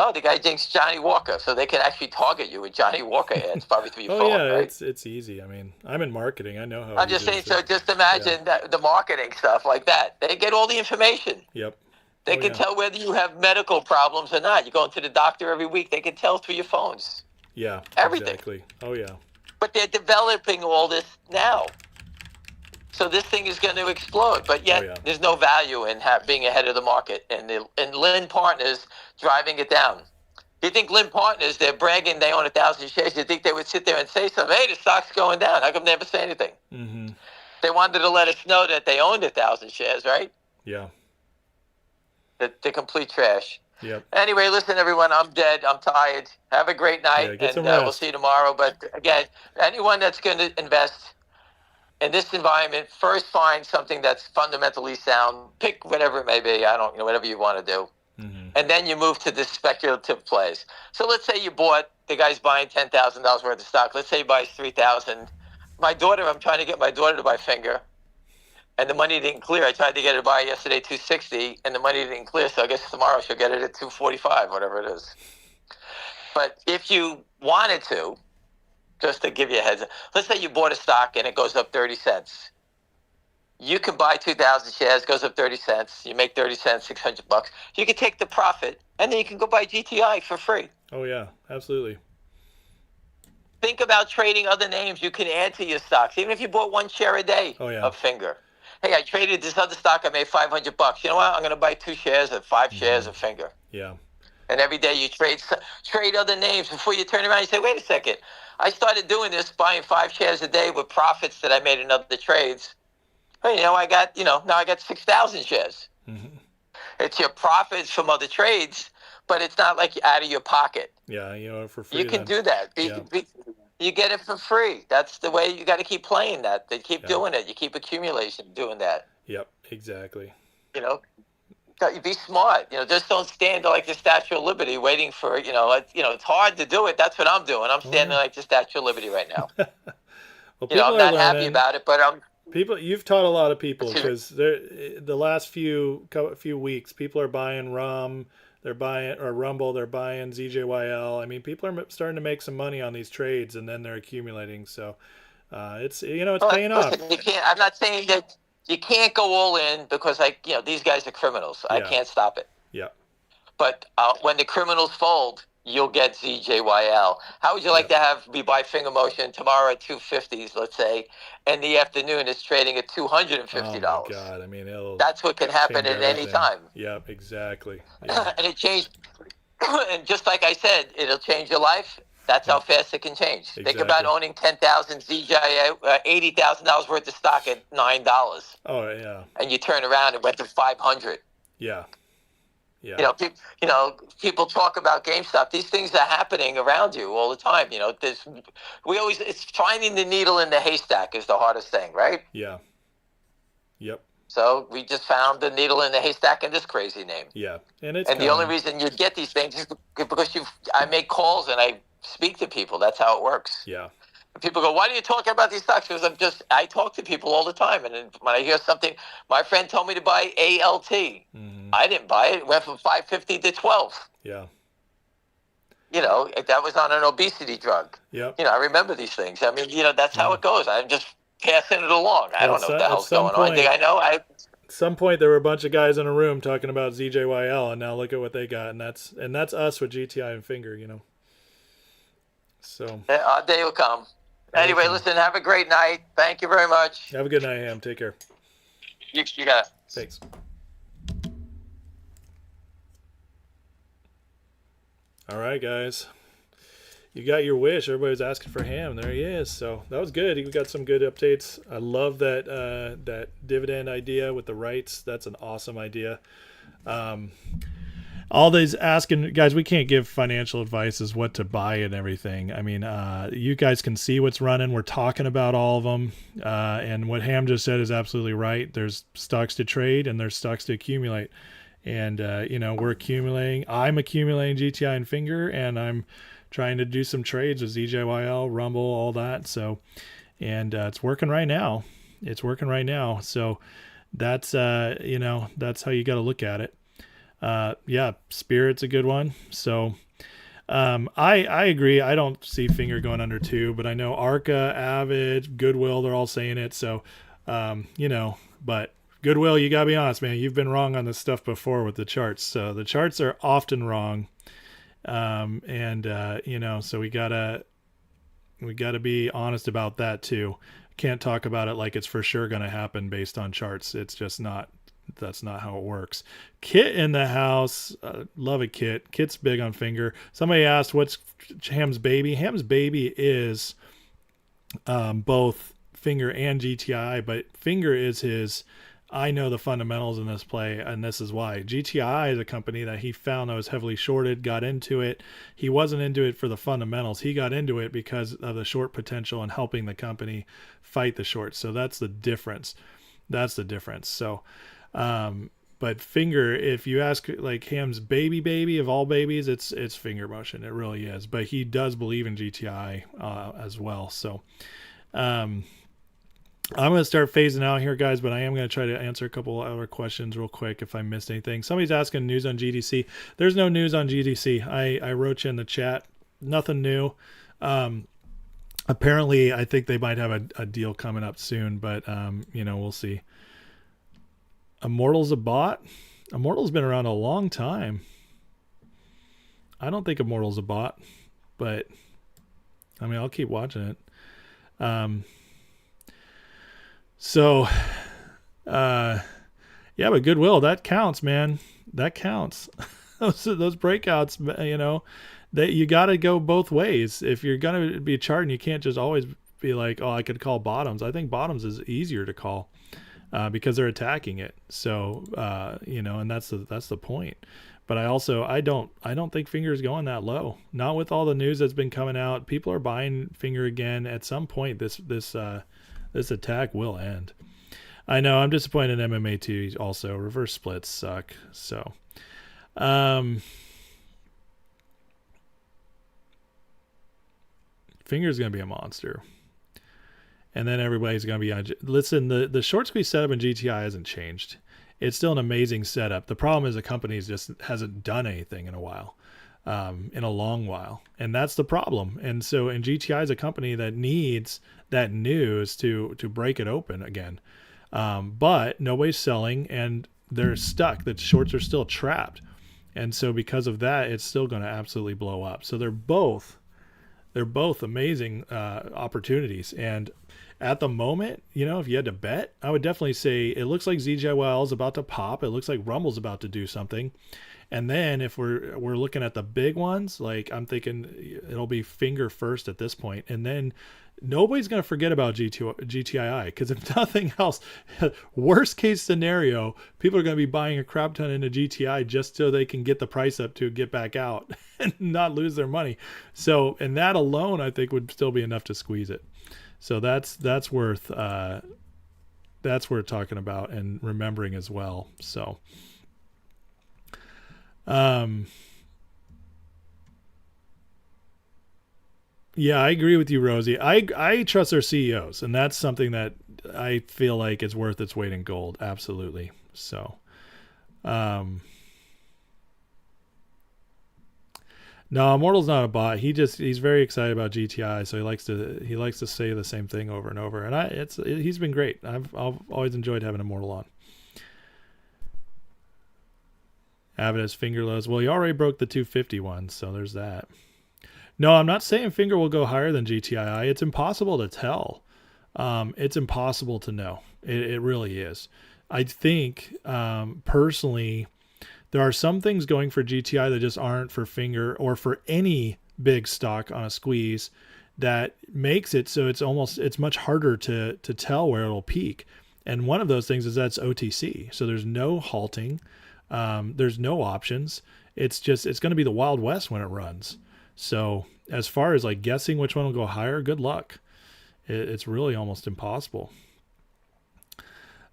Oh, the guy drinks Johnny Walker, so they can actually target you with Johnny Walker ads probably through your phone, yeah, right? it's easy. I mean, I'm in marketing. I know how. I'm just saying. So just imagine that the marketing stuff like that. They get all the information. Yep. They can tell whether you have medical problems or not. You're going to the doctor every week. They can tell through your phones. Yeah. Everything. Exactly. Oh yeah. But they're developing all this now. So this thing is going to explode, but yet there's no value in being ahead of the market, and Lynn Partners driving it down. You think Lynn Partners, they're bragging they own 1,000 shares. You think they would sit there and say something? Hey, the stock's going down. How come they never say anything? Mm-hmm. They wanted to let us know that they owned 1,000 shares, right? Yeah. They're complete trash. Yep. Anyway, listen, everyone, I'm dead. I'm tired. Have a great night, and we'll see you tomorrow. But again, anyone that's going to invest in this environment, first find something that's fundamentally sound. Pick whatever it may be. Whatever you want to do. Mm-hmm. And then you move to the speculative plays. So let's say the guy's buying $10,000 worth of stock. Let's say he buys 3,000. I'm trying to get my daughter to buy Finger, and the money didn't clear. I tried to get her to buy yesterday 260, and the money didn't clear. So I guess tomorrow she'll get it at 245, whatever it is. But if you wanted to, Just to give you a heads up. Let's say you bought a stock and it goes up 30 cents. You can buy 2,000 shares, goes up 30 cents. You make 30 cents, $600. You can take the profit, and then you can go buy GTI for free. Oh, yeah, absolutely. Think about trading other names you can add to your stocks, even if you bought 1 share a day of Finger. Hey, I traded this other stock. I made $500. You know what? I'm going to buy 2 shares of 5 shares of Finger. Yeah. And every day you trade other names before you turn around. You say, wait a second. I started doing this, buying 5 shares a day with profits that I made in other trades. Hey, now I got 6,000 shares. Mm-hmm. It's your profits from other trades, but it's not like out of your pocket. Yeah, for free. You can do that. You get it for free. That's the way you got to keep playing that. They keep doing it. You keep accumulation doing that. Yep, exactly. You be smart. Just don't stand like the Statue of Liberty waiting for, it's hard to do it. That's what I'm doing. I'm standing like the Statue of Liberty right now. Well, I'm not happy about it, but you've taught a lot of people, because the last few weeks, people are buying RUM, they're buying Rumble, they're buying ZJYL. I mean, people are starting to make some money on these trades, and then they're accumulating. So it's paying off. I'm not saying that you can't go all in, because these guys are criminals. I can't stop it. Yeah. But when the criminals fold, you'll get ZJYL. How would you like to have me buy Finger Motion tomorrow at 250s, let's say, and the afternoon it's trading at $250? Oh my God! I mean, that's what can happen at any time. Yep, exactly. Yeah. And it changed. And just like I said, it'll change your life. That's how fast it can change. Exactly. Think about owning 10,000 ZJI, $80,000 worth of stock at $9. Oh yeah. And you turn around and went to 500. Yeah. Yeah. People talk about GameStop. These things are happening around you all the time. It's finding the needle in the haystack is the hardest thing, right? Yeah. Yep. So we just found the needle in the haystack in this crazy name. Yeah. And the only reason you get these things is because I make calls and I speak to people. That's how it works. Yeah. People go, why do you talk about these stocks? Because I talk to people all the time. And when I hear something, my friend told me to buy ALT. Mm-hmm. I didn't buy it. It went from 550 to 12. Yeah. That was on an obesity drug. Yep. I remember these things. I mean, that's how it goes. I'm just passing it along. I don't know what the hell's going on. I think I know. At some point, there were a bunch of guys in a room talking about ZJYL, and now look at what they got. And that's us with GTI and Finger, So our day will come. Anyway, listen, have a great night. Thank you very much. Have a good night, Ham. Take care. You got it. Thanks. All right, guys. You got your wish. Everybody was asking for Ham. There he is. So that was good. We got some good updates. I love that that dividend idea with the rights. That's an awesome idea. All these asking guys, we can't give financial advice as what to buy and everything. I mean, you guys can see what's running. We're talking about all of them. And what Ham just said is absolutely right. There's stocks to trade and there's stocks to accumulate. And, we're accumulating. I'm accumulating GTI and Finger, and I'm trying to do some trades with ZJYL, Rumble, all that. So, and it's working right now. So that's, that's how you got to look at it. Spirit's a good one. So I agree. I don't see Finger going under 2, but I know Arca, Avid, Goodwill, they're all saying it. So, but Goodwill, you gotta be honest, man, you've been wrong on this stuff before with the charts. So the charts are often wrong. So we gotta be honest about that too. Can't talk about it like it's for sure going to happen based on charts. It's just not. That's not how it works. Kit in the house. Love it, Kit. Kit's big on Finger. Somebody asked, what's Ham's baby? Ham's baby is both Finger and GTI, but Finger is his, I know the fundamentals in this play, and this is why. GTI is a company that he found that was heavily shorted, got into it. He wasn't into it for the fundamentals. He got into it because of the short potential and helping the company fight the shorts. So that's the difference. So, but Finger, if you ask like Ham's baby of all babies, it's Finger Motion. It really is. But he does believe in GTI as well. So I'm going to start phasing out here, guys, but I am going to try to answer a couple other questions real quick if I missed anything. Somebody's asking news on GDC. There's no news on GDC. I wrote you in the chat. Nothing new. Apparently, I think they might have a deal coming up soon, but we'll see. Immortal's a bot. Immortal's been around a long time. I don't think Immortal's a bot, but I mean, I'll keep watching it. Yeah, but Goodwill, that counts, man. That counts. those breakouts, that you got to go both ways. If you're going to be charting, you can't just always be like, oh, I could call bottoms. I think bottoms is easier to call because they're attacking it. So, and that's the point. But I don't think Finger is going that low. Not with all the news that's been coming out. People are buying Finger again. At some point, this attack will end. I know I'm disappointed in MMA too. Also, reverse splits suck. So, Finger's gonna be a monster, and then everybody's gonna be on. Listen, the short squeeze setup in GTI hasn't changed. It's still an amazing setup. The problem is the company just hasn't done anything in a while, in a long while, and that's the problem. And so, in GTI is a company that needs that news to break it open again. But nobody's selling and they're stuck. The shorts are still trapped. And so because of that, it's still going to absolutely blow up. So they're both amazing opportunities. And at the moment, if you had to bet, I would definitely say it looks like ZJYL is about to pop. It looks like Rumble's about to do something. And then if we're looking at the big ones, like I'm thinking it'll be Finger first at this point. And then nobody's going to forget about GTII because if nothing else, worst case scenario, people are going to be buying a crap ton into GTI just so they can get the price up to get back out and not lose their money. So, and that alone, I think would still be enough to squeeze it. So that's worth talking about and remembering as well. So, yeah, I agree with you, Rosie. I trust our CEOs, and that's something that I feel like is worth its weight in gold. Absolutely. So, no, Immortal's not a bot. He's very excited about GTI, so he likes to say the same thing over and over. And he's been great. I've always enjoyed having Immortal on. Avid as Finger lows. Well, he already broke the 251, so there's that. No, I'm not saying Finger will go higher than GTII. It's impossible to tell. It's impossible to know. It really is. I think, personally, there are some things going for GTI that just aren't for Finger or for any big stock on a squeeze that makes it so it's much harder to tell where it'll peak. And one of those things is that's OTC. So there's no halting. There's no options. It's going to be the Wild West when it runs. So as far as like guessing which one will go higher, good luck. It's really almost impossible.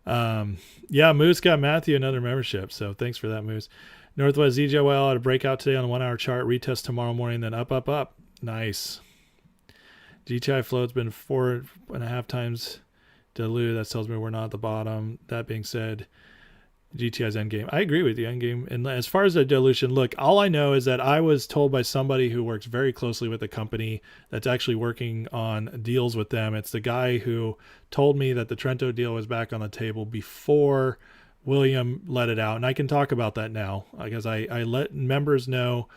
Yeah, Moose got Matthew another membership. So thanks for that, Moose. Northwest ZJYL had a breakout today on the 1 hour chart, retest tomorrow morning, then up. Nice. GTI float's been 4.5 times diluted. That tells me we're not at the bottom. That being said, GTI's endgame. I agree with you, endgame. And as far as the dilution, look, all I know is that I was told by somebody who works very closely with the company that's actually working on deals with them. It's the guy who told me that the Trento deal was back on the table before William let it out. And I can talk about that now because I let members know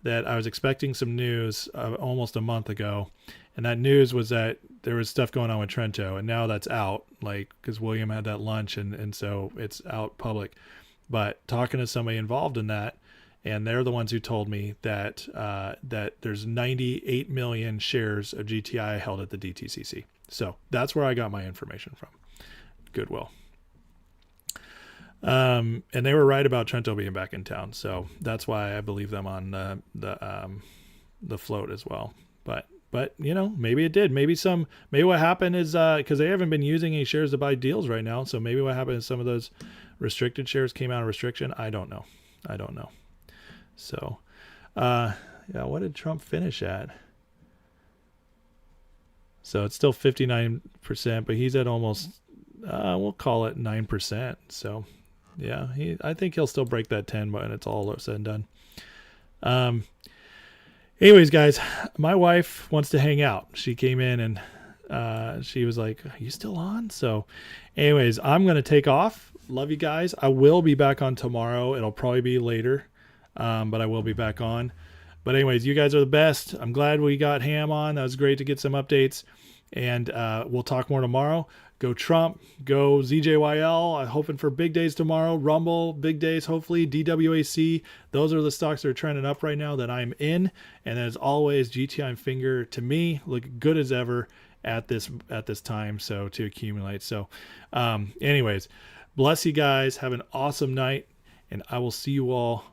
that I was expecting some news almost a month ago. And that news was that there was stuff going on with Trento, and now that's out, like, because William had that lunch, and so it's out public. But talking to somebody involved in that, and they're the ones who told me that that there's 98 million shares of GTI held at the DTCC. So that's where I got my information from. Goodwill. And they were right about Trento being back in town, so that's why I believe them on the float as well. But maybe it did. Maybe what happened is because they haven't been using any shares to buy deals right now. So maybe what happened is some of those restricted shares came out of restriction. I don't know. So, yeah, what did Trump finish at? So it's still 59%, but he's at almost, we'll call it 9%. So, yeah, I think he'll still break that 10 when it's all said and done. Anyways, guys, my wife wants to hang out. She came in and she was like, "Are you still on?" So, anyways, I'm going to take off. Love you guys. I will be back on tomorrow. It'll probably be later, but I will be back on. But anyways, you guys are the best. I'm glad we got Ham on. That was great to get some updates. And we'll talk more tomorrow. Go Trump. Go ZJYL. I'm hoping for big days tomorrow. Rumble, big days, hopefully. DWAC. Those are the stocks that are trending up right now that I'm in. And as always, GTI and Finger, to me, look good as ever at this time, so to accumulate. So anyways, bless you guys. Have an awesome night. And I will see you all